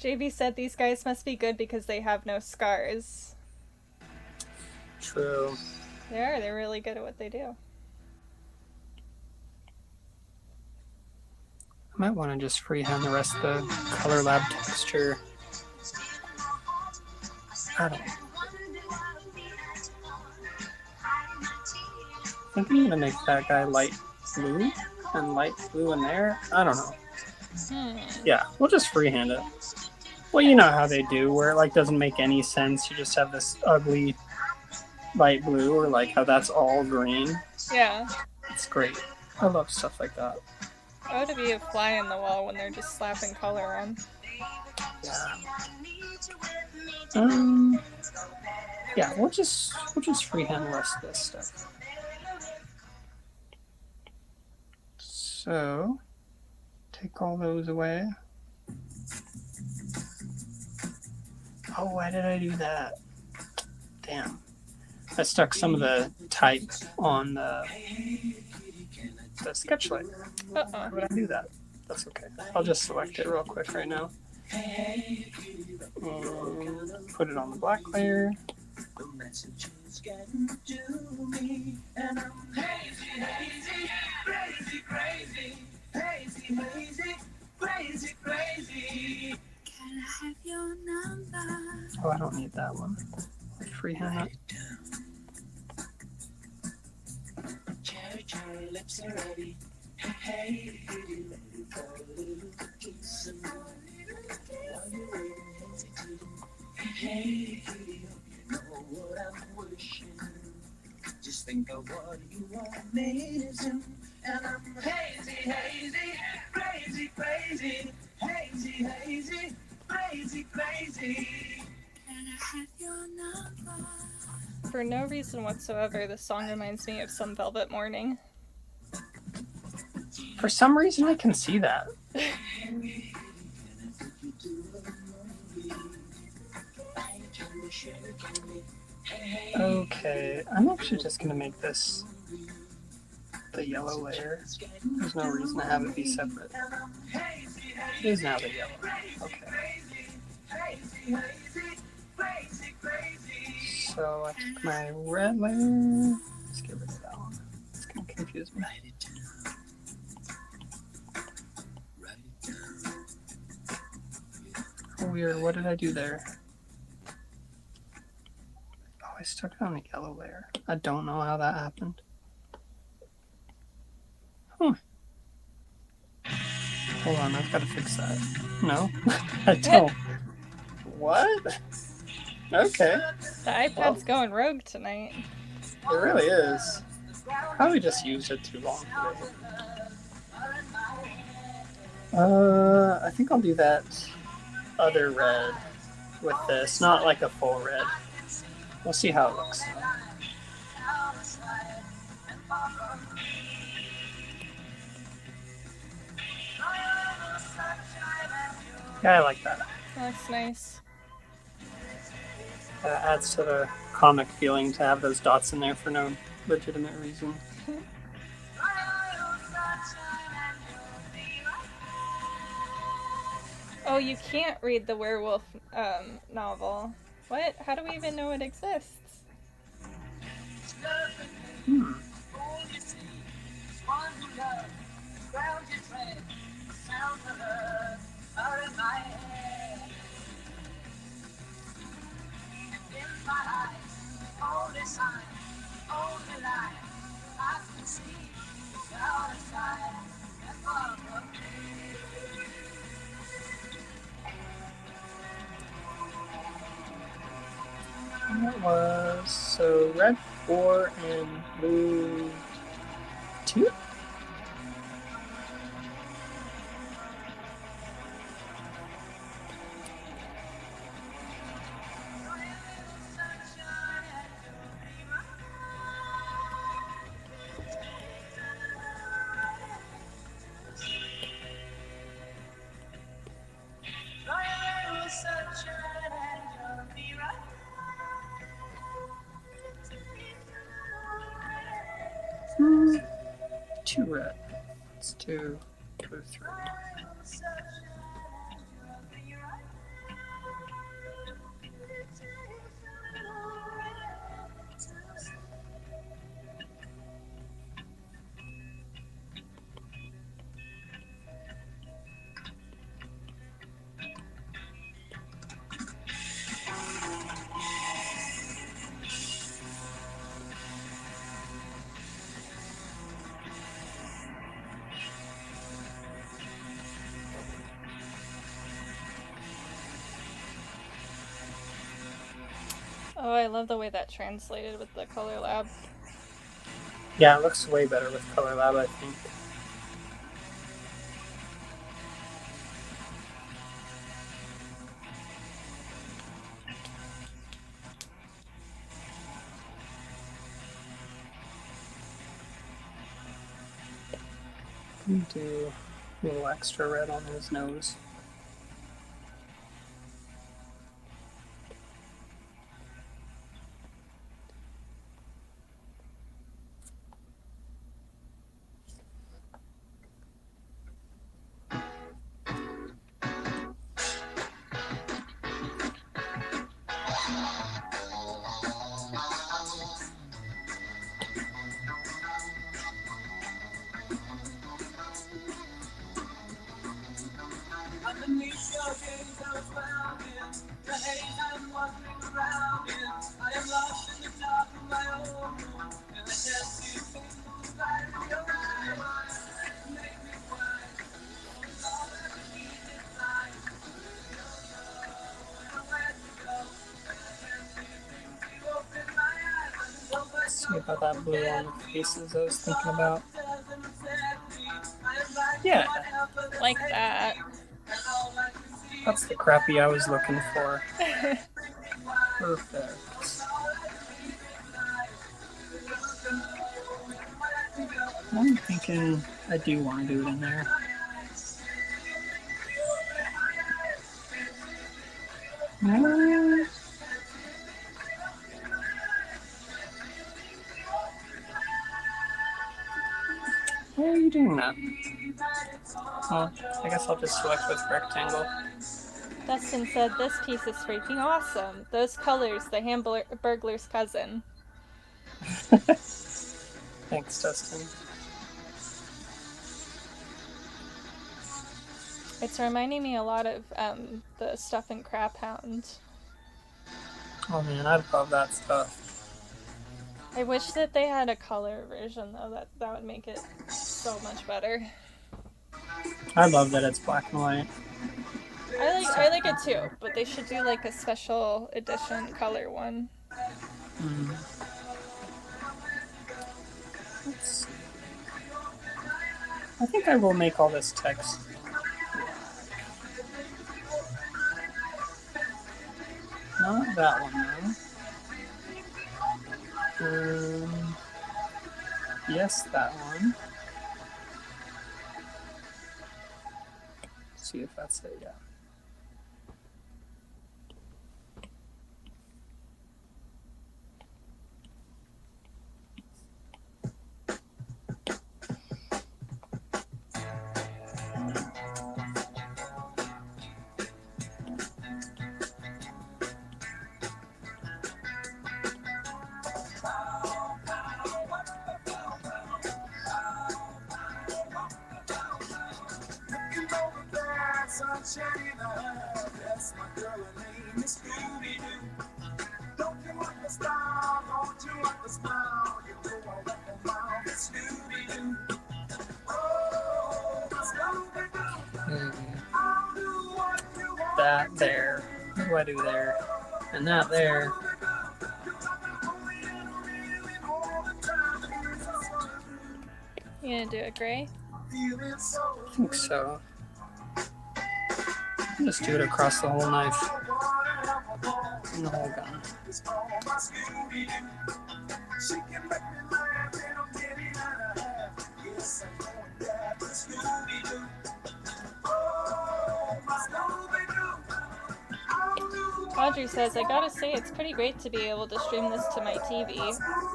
JB said these guys must be good because they have no scars. True. They're really good at what they do. I might want to just freehand the rest of the color lab texture. I don't know. I think I'm going to make that guy light blue and light blue in there. I don't know. Yeah, we'll just freehand it. Well, you know how they do, where it like doesn't make any sense. You just have this ugly light blue, or like how that's all green. Yeah. It's great. I love stuff like that. Oh, to be a fly in the wall when they're just slapping color on. Yeah. Yeah, we'll just freehand the rest of this stuff. So, take all those away. Oh, why did I do that? Damn. I stuck some of the type on the sketch layer. Why would I do that? That's okay. I'll just select it real quick right now. And put it on the black layer. Oh, I don't need that one. Freehand that. Just think of what you are amazing, and I'm hazy, hazy, crazy, crazy, hazy, hazy, crazy, crazy. Can I have your number? For no reason whatsoever, this song reminds me of Some Velvet Morning. For some reason, I can see that. Okay, I'm actually just gonna make this the yellow layer. There's no reason to have it be separate. It is now the yellow. Okay. So I took my red layer. Let's get rid of that one. It's gonna confuse me. Weird. What did I do there? Oh, I stuck it on the yellow layer. I don't know how that happened. Huh. Hold on, I've got to fix that. No, I don't. What? Okay. The iPad's going rogue tonight. It really is. Probably just used it too long today. I think I'll do that other red with this, not like a full red. We'll see how it looks. Yeah, I like that. That's nice. Adds to the comic feeling to have those dots in there for no legitimate reason. Oh, you can't read the werewolf novel. What? How do we even know it exists? That was so red 4 and blue 2. Two red. Let's do blue 3. Oh, I love the way that translated with the color lab. Yeah, it looks way better with Color Lab, I think. Do a little extra red on his nose. See about that blue on the faces I was thinking about. Yeah, Like that. that's the crappy I was looking for. Perfect. I'm thinking I do want to do it in there. Why are you doing that? Well, I guess I'll just select with rectangle. Dustin said, "This piece is freaking awesome. Those colors, the Hamburglar's cousin." Thanks, Dustin. It's reminding me a lot of the stuff in Crap Hound. Oh man, I love that stuff. I wish that they had a color version though. That would make it so much better. I love that it's black and white. I like it too, but they should do like a special edition color one. Let's see. I think I will make all this text. Not that one though. Yes, that one. Let's see if that's it, yeah. That there. What do I do there? And that there. You gonna do it gray? I think so. Just do it across the whole knife and the whole gun. Audrey says, I gotta say, it's pretty great to be able to stream this to my TV.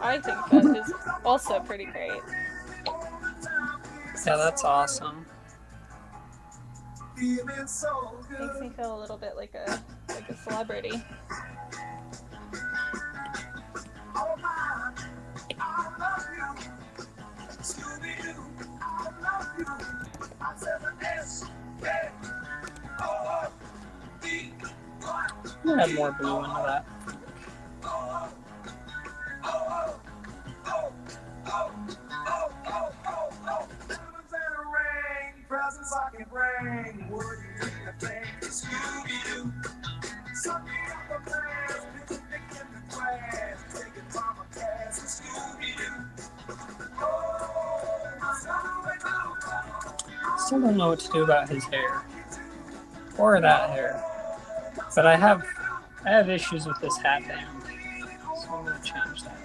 I think that is also pretty great. Yeah, that's awesome. Makes me feel a little bit like a celebrity. Add more blue into that. Still don't know what to do about his hair or that hair, but I have issues with this hat band, so I'm gonna change that.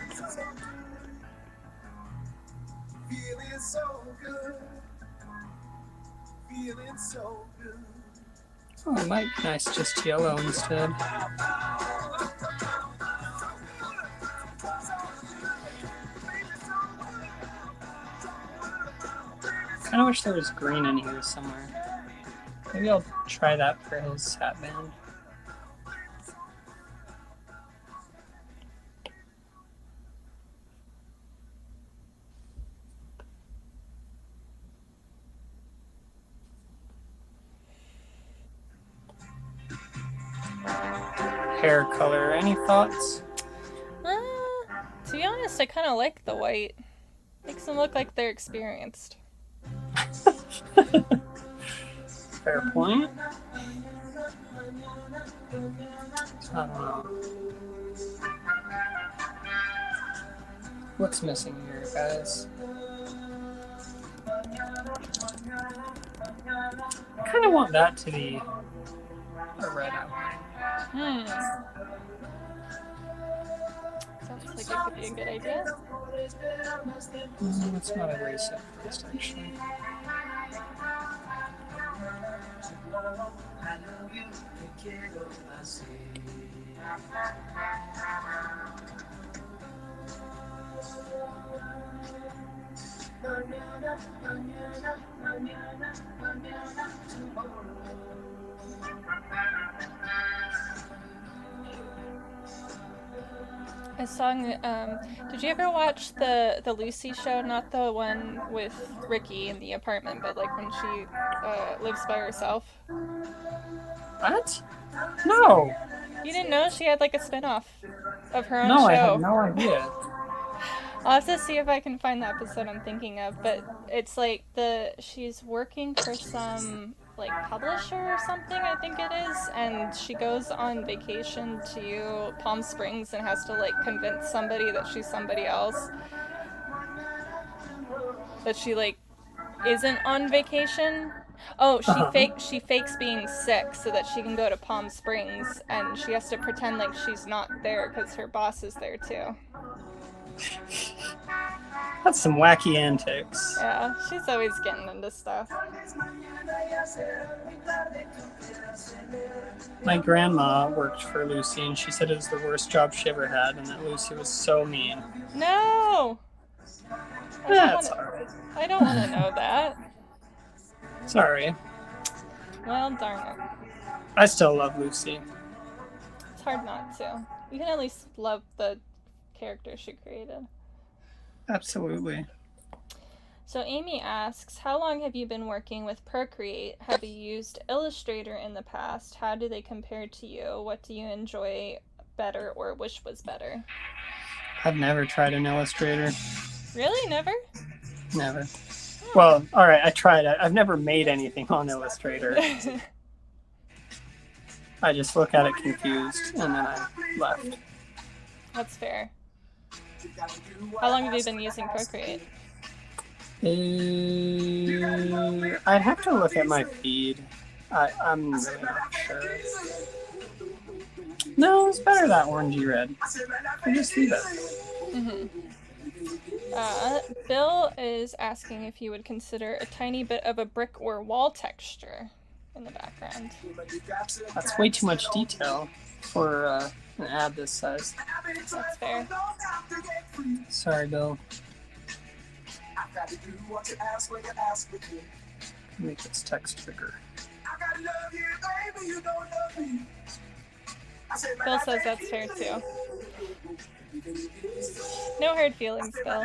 Feeling so good. Feeling so good. Oh, it might be nice just yellow instead. I wish there was green in here somewhere. Maybe I'll try that for his hat band. Hair color, any thoughts? To be honest, I kind of like the white. Makes them look like they're experienced. Fair point. I don't know. What's missing here, guys? I kind of want that to be a red outline. Sounds like it could be a good idea. Let's not erase it first, actually. A song, did you ever watch the Lucy show? Not the one with Ricky in the apartment, but like when she lives by herself? What? No! You didn't know she had like a spin-off of her own show? No, I had no idea. I'll have to see if I can find the episode I'm thinking of, but it's like she's working for some like publisher or something, I think it is, and she goes on vacation to Palm Springs and has to like convince somebody that she's somebody else. That she like isn't on vacation. Oh, she fakes being sick so that she can go to Palm Springs, and she has to pretend like she's not there because her boss is there too. That's some wacky antics. Yeah, she's always getting into stuff. My grandma worked for Lucy, and she said it was the worst job she ever had, and that Lucy was so mean. No! That's alright. I don't want to know that. Sorry. Well, darn it. I still love Lucy. It's hard not to. You can at least love the character she created. Absolutely. So Amy asks, how long have you been working with Procreate? Have you used Illustrator in the past? How do they compare to you? What do you enjoy better or wish was better? I've never tried an Illustrator. Really? Never? Never. Well, alright, I tried. I've never made anything on Illustrator. I just look at it confused, and then I left. That's fair. How long have you been using Procreate? I'd have to look at my feed. I'm really not sure. No, it's better that orangey red. I just leave it. Bill is asking if you would consider a tiny bit of a brick or wall texture in the background. That's way too much detail for an ad this size. That's fair. Sorry, Bill. Make this text bigger. Bill says that's fair too. No hard feelings, Bill.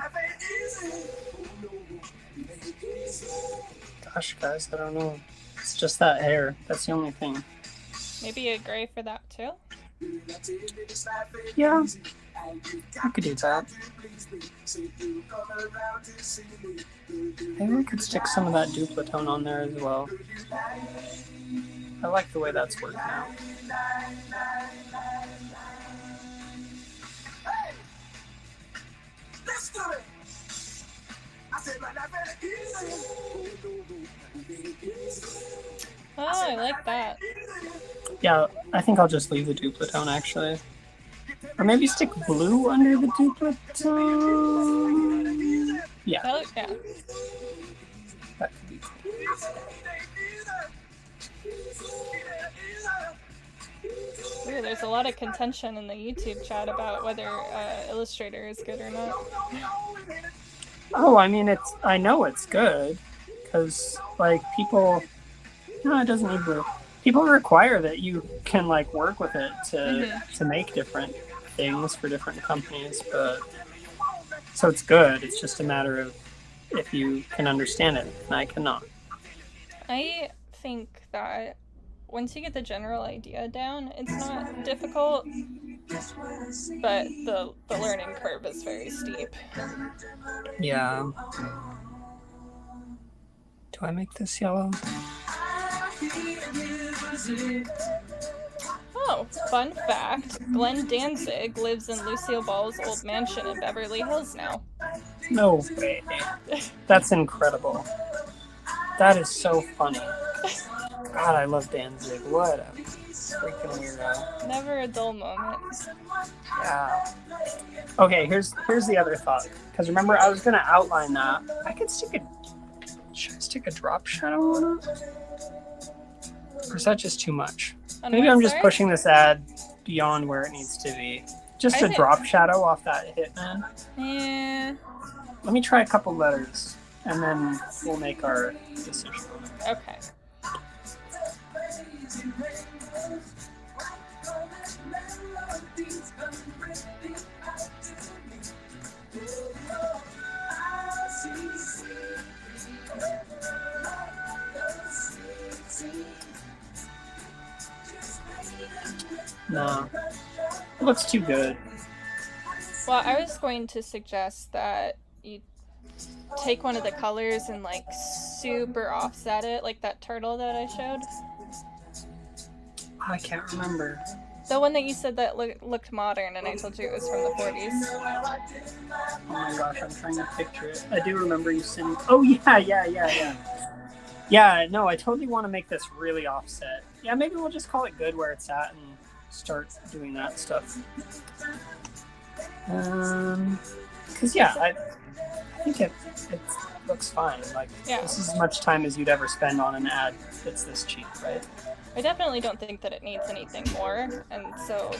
Gosh, guys, I don't know. It's just that hair. That's the only thing. Maybe a gray for that too? Yeah, I could do that. Maybe we could stick some of that duplicate on there as well. I like the way that's working out. Oh, I like that. Yeah, I think I'll just leave the duplicate actually. Or maybe stick blue under the duplicate. Yeah. Oh, yeah. That could be cool. Ooh, there's a lot of contention in the YouTube chat about whether Illustrator is good or not. Oh, I mean, I know it's good. Because, like, people... No, it doesn't need blue. People require that you can, like, work with it to make different things for different companies, but... So it's good. It's just a matter of if you can understand it, and I cannot. I think that once you get the general idea down, it's not difficult, but the learning curve is very steep. Yeah. Do I make this yellow? Oh, fun fact, Glenn Danzig lives in Lucille Ball's old mansion in Beverly Hills now. No way. That's incredible. That is so funny. God, I love Danzig. What a freaking weirdo. Never a dull moment. Yeah. Okay, here's the other thought. Because remember, I was going to outline that. I could stick should I stick a drop shadow on it? Or is that just too much? Maybe I'm just pushing this ad beyond where it needs to be. Just a drop shadow off that Hitman. Yeah. Let me try a couple letters, and then we'll make our decision. Okay. No. It looks too good. Well, I was going to suggest that you take one of the colors and like super offset it, like that turtle that I showed. I can't remember. The one that you said that looked modern, and I told you it was from the 40s. Oh my gosh, I'm trying to picture it. I do remember you sending... Oh, yeah. Yeah, no, I totally want to make this really offset. Yeah, maybe we'll just call it good where it's at and start doing that stuff. Because, yeah, I think it looks fine. Like, This is as much time as you'd ever spend on an ad that's this cheap, right? I definitely don't think that it needs anything more, and so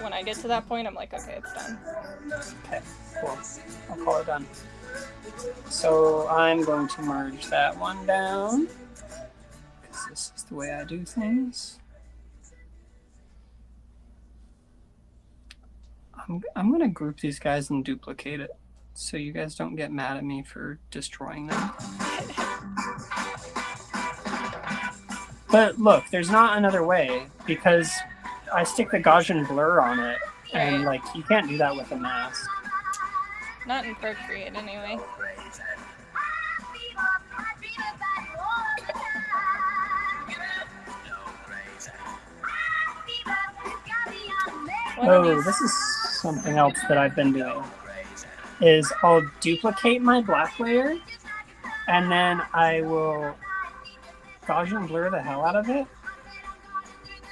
when I get to that point, I'm like, okay, it's done. Okay, cool. I'll call it done. So I'm going to merge that one down, because this is the way I do things. I'm going to group these guys and duplicate it, so you guys don't get mad at me for destroying them. But look, there's not another way, because I stick the Gaussian blur on it, and like you can't do that with a mask. Not in Procreate, anyway. Oh, this is something else that I've been doing. Is I'll duplicate my black layer, and then I will Gaussian blur the hell out of it,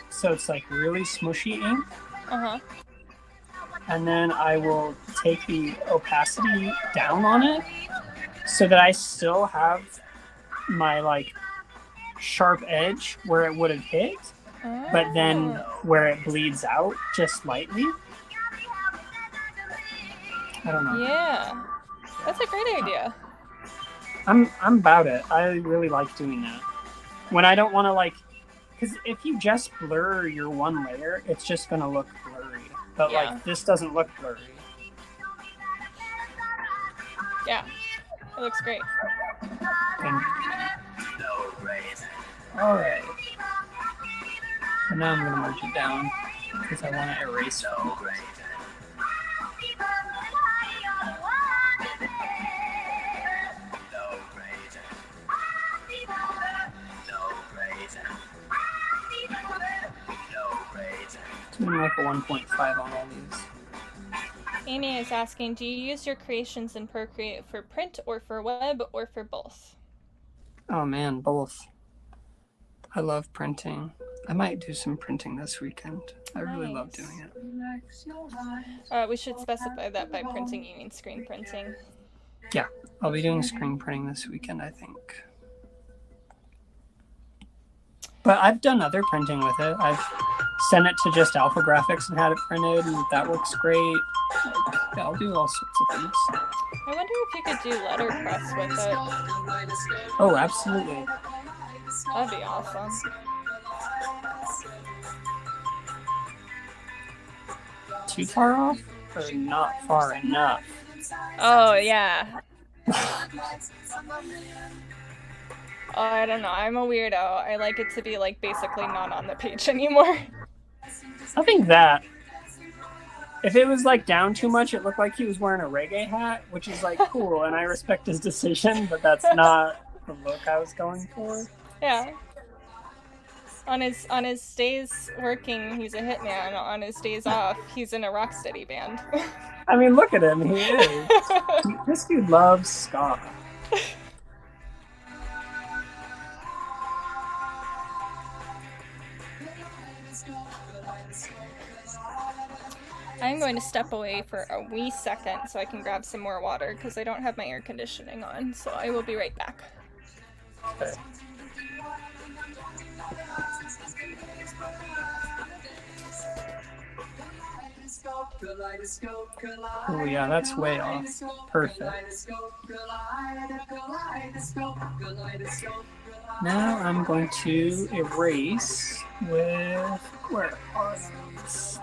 so it's like really smushy ink. Uh-huh. And then I will take the opacity down on it so that I still have my like sharp edge where it would have hit, but then where it bleeds out just slightly. I don't know. Yeah. That's a great idea. I'm about it. I really like doing that. When I don't want to like, because if you just blur your one layer, it's just gonna look blurry. But Yeah. like this doesn't look blurry. Yeah. It looks great. And, all right. And now I'm gonna merge it down because I want to erase it. Doing like a 1.5 on all these. Amy is asking, do you use your creations in Procreate for print or for web or for both? Oh man, both. I love printing. I might do some printing this weekend. I really love doing it. We should specify that by printing you mean screen printing. Yeah, I'll be doing screen printing this weekend, I think. But I've done other printing with it. I've sent it to just Alpha Graphics and had it printed, and that works great. Like, yeah, I'll do all sorts of things. I wonder if you could do letterpress with it. Oh, absolutely. That'd be awesome. Too far off? Or not far enough? Oh, yeah. Oh, I don't know. I'm a weirdo. I like it to be like basically not on the page anymore. I think that if it was like down too much, it looked like he was wearing a reggae hat, which is like cool, and I respect his decision, but that's not the look I was going for. Yeah. On his days working, he's a hitman. On his days off, he's in a rocksteady band. I mean, look at him. He is. This dude loves ska. I'm going to step away for a wee second so I can grab some more water because I don't have my air conditioning on, so I will be right back. Okay. Oh yeah, that's way off. Perfect. Now I'm going to erase with, where are these?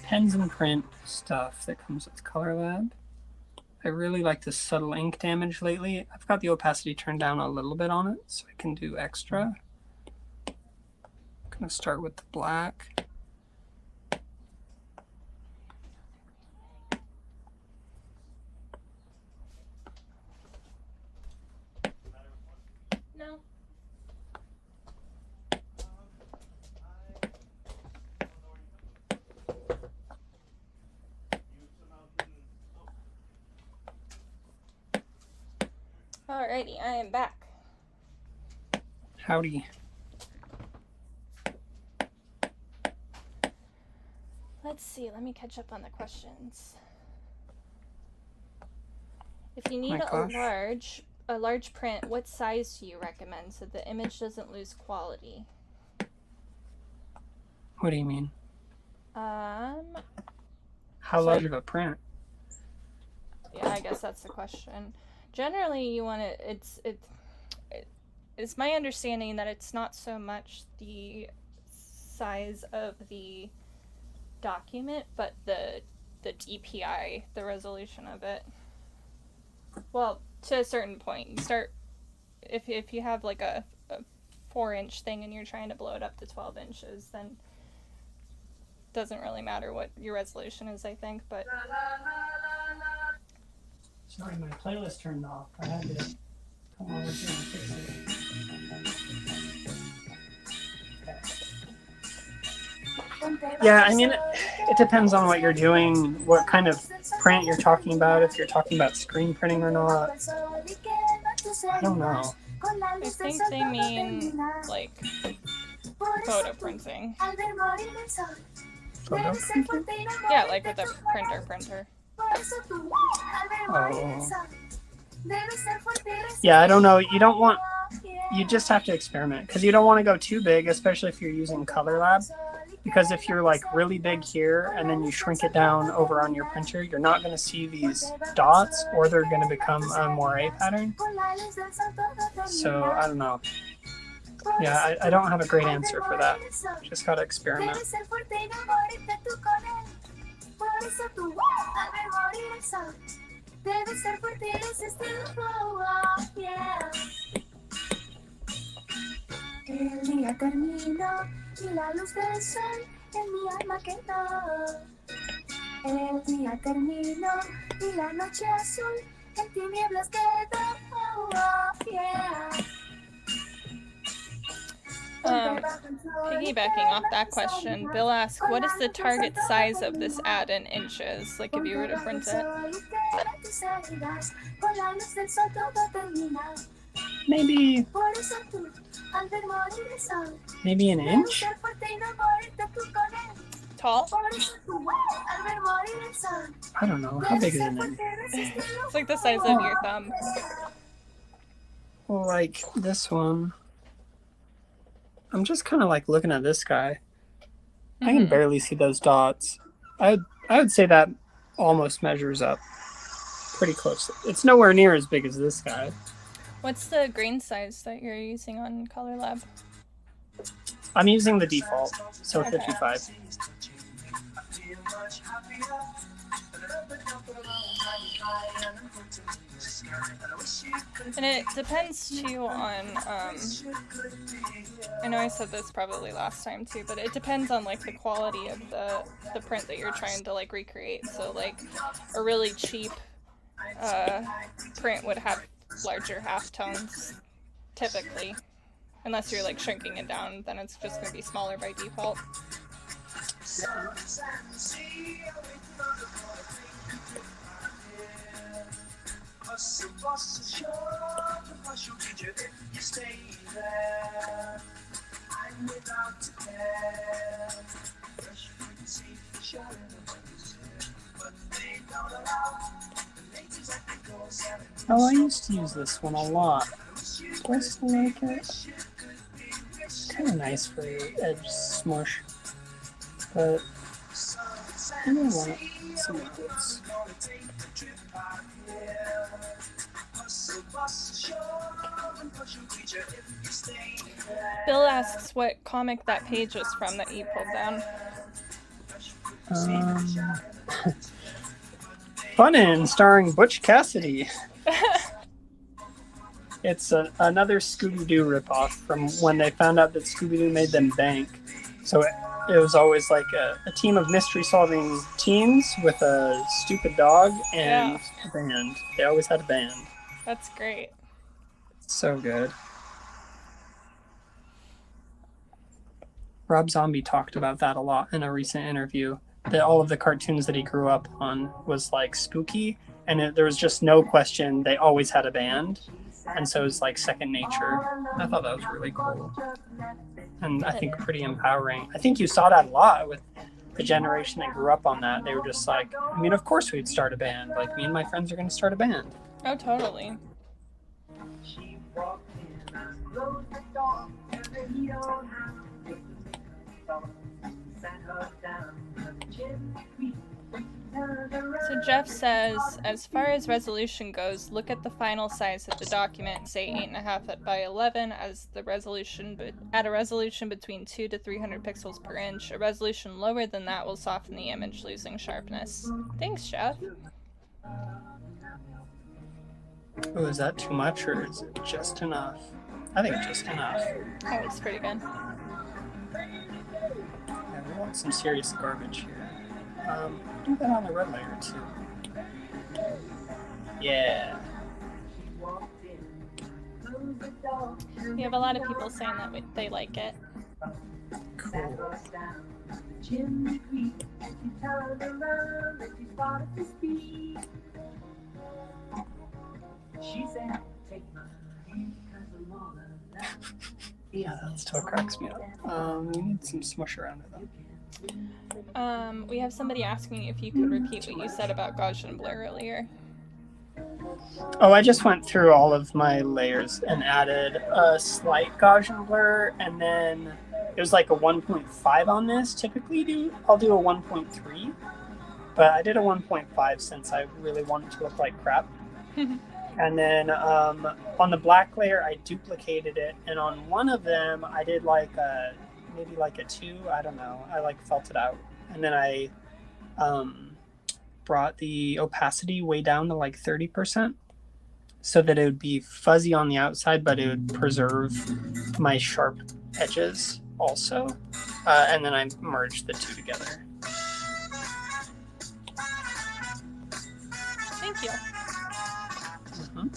Pens and print stuff that comes with Color Lab. I really like the subtle ink damage lately. I've got the opacity turned down a little bit on it so I can do extra. I'm gonna start with the black. No. Alrighty, I am back. Howdy. Let's see, let me catch up on the questions. If you need a large print, what size do you recommend so the image doesn't lose quality? What do you mean? Um, How large of a print? Yeah, I guess that's the question. Generally, you want to. It's my understanding that it's not so much the size of the document, but the DPI, the resolution of it. Well, to a certain point, you start if you have like a 4-inch thing and you're trying to blow it up to 12 inches, then it doesn't really matter what your resolution is, I think, but. Sorry, my playlist turned off. I had to come over here and fix it. Okay. Yeah, I mean, it depends on what you're doing, what kind of print you're talking about, if you're talking about screen printing or not. I don't know. I think they mean, like, photo printing. Photo printing? Yeah, like with a printer. Oh. Yeah, I don't know. You just have to experiment because you don't want to go too big, especially if you're using Color Lab. Because if you're like really big here and then you shrink it down over on your printer, you're not going to see these dots, or they're going to become a moire pattern. So I don't know. Yeah, I don't have a great answer for that. Just got to experiment. El día terminó y la luz del sol en mi alma quedó. El día terminó y la noche azul en tinieblas quedó. Yeah. Piggybacking off that question, Bill asked, what is the target size of this ad in inches? Like if you were to print it? Maybe an inch? Tall? I don't know. How big is an inch? It's like the size of your thumb. Well, like this one. I'm just kind of like looking at this guy. I can barely see those dots. I would say that almost measures up pretty close. It's nowhere near as big as this guy. What's the grain size that you're using on Color Lab? I'm using the default, so 55. And it depends too on, I know I said this probably last time too, but it depends on like the quality of the print that you're trying to like recreate. So like a really cheap print would have larger halftones typically. Unless you're like shrinking it down, then it's just going to be smaller by default. Oh, I used to use this one a lot. Do I still like it? It's kind of nice for edge smush, but I don't want it somewhere else. Bill asks what comic that page is from that you pulled down. Funnin', starring Butch Cassidy. It's another Scooby-Doo ripoff from when they found out that Scooby-Doo made them bank. So it was always like a team of mystery-solving teens with a stupid dog and a band. They always had a band. That's great. So good. Rob Zombie talked about that a lot in a recent interview. That all of the cartoons that he grew up on was like spooky, and there was just no question they always had a band. And so it's like second nature. I thought that was really cool. And I think pretty empowering. I think you saw that a lot with the generation that grew up on that. They were just like, I mean, of course we'd start a band. Like, me and my friends are going to start a band. Oh, totally. So Jeff says, as far as resolution goes, look at the final size of the document, say 8.5 by 11, as the resolution, at a resolution between 200 to 300 pixels per inch. A resolution lower than that will soften the image, losing sharpness. Thanks, Jeff. Oh, is that too much or is it just enough? I think just enough. Oh, it's pretty good. Yeah, we want some serious garbage here. Do that on the red layer too. Yeah. We have a lot of people saying that they like it. Cool. Chimney Creek, you turn around and you started to speak. She said, take my hand, 'cause I'm all alone. Yeah, that still cracks me up. We need some smush around it though. We have somebody asking if you could repeat what you said about Gaussian blur earlier. Oh, I just went through all of my layers and added a slight Gaussian blur, and then it was like a 1.5 on this. Typically, I'll do a 1.3, but I did a 1.5 since I really wanted to look like crap. And then on the black layer, I duplicated it, and on one of them, I did maybe like a 2. I don't know. I like felt it out, and then I brought the opacity way down to like 30%, so that it would be fuzzy on the outside, but it would preserve my sharp edges also. And then I merged the two together. Thank you. Mm-hmm.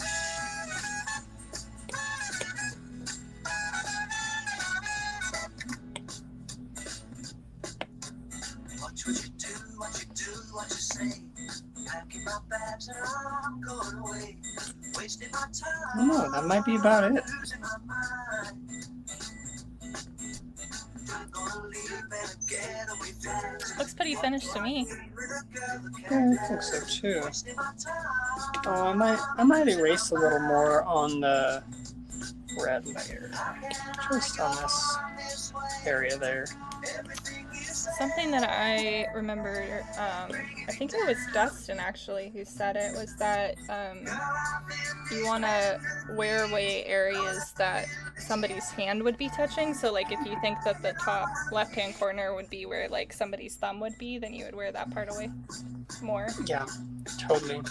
What would you do, what you do, what you say? Packing my bags and I'm going away. Wasting my time. I don't know, that might be about it. Losing my mind. I'm gonna leave and get away fast. Looks pretty finished to me. Yeah, I think so too. Oh, I might erase a little more on the red layer, just on this area there. Something that I remember, I think it was Dustin actually who said it, was that you want to wear away areas that somebody's hand would be touching. So like if you think that the top left-hand corner would be where like somebody's thumb would be, then you would wear that part away more. Yeah, totally.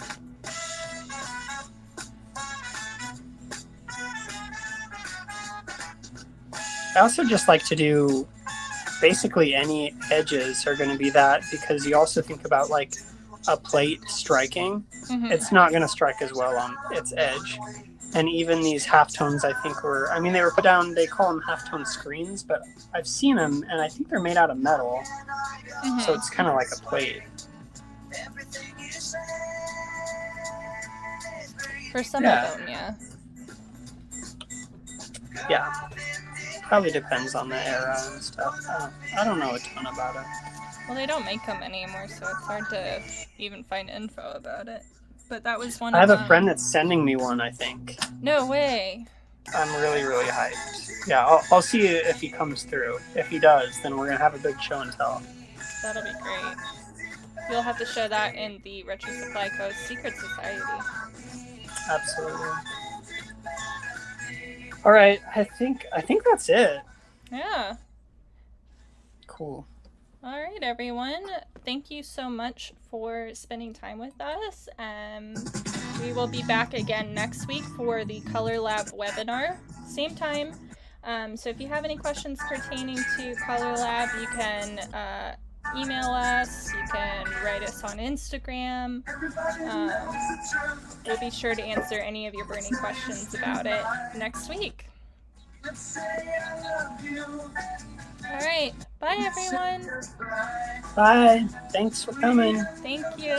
I also just like to do basically any edges are going to be that, because you also think about like a plate striking. Mm-hmm. It's not going to strike as well on its edge. And even these halftones, I think they were put down, they call them halftone screens, but I've seen them and I think they're made out of metal. Mm-hmm. So it's kind of like a plate. For some Yeah. of them, yeah. Yeah. Probably depends on the era and stuff. I don't know a ton about it. Well, they don't make them anymore, so it's hard to even find info about it. But that was one I of have a friend that's sending me one, I think. No way. I'm really, really hyped. Yeah, I'll see if he comes through. If he does, then we're going to have a big show and tell. That'll be great. You'll have to show that in the Retro Supply Co. Secret Society. Absolutely. All right, I think that's it. Yeah. Cool. All right, everyone. Thank you so much for spending time with us. We will be back again next week for the Color Lab webinar, same time. So if you have any questions pertaining to Color Lab, you can email us, you can write us on Instagram. We'll be sure to answer any of your burning questions about it next week. All right. Bye, everyone. Bye. Thanks for coming. Thank you.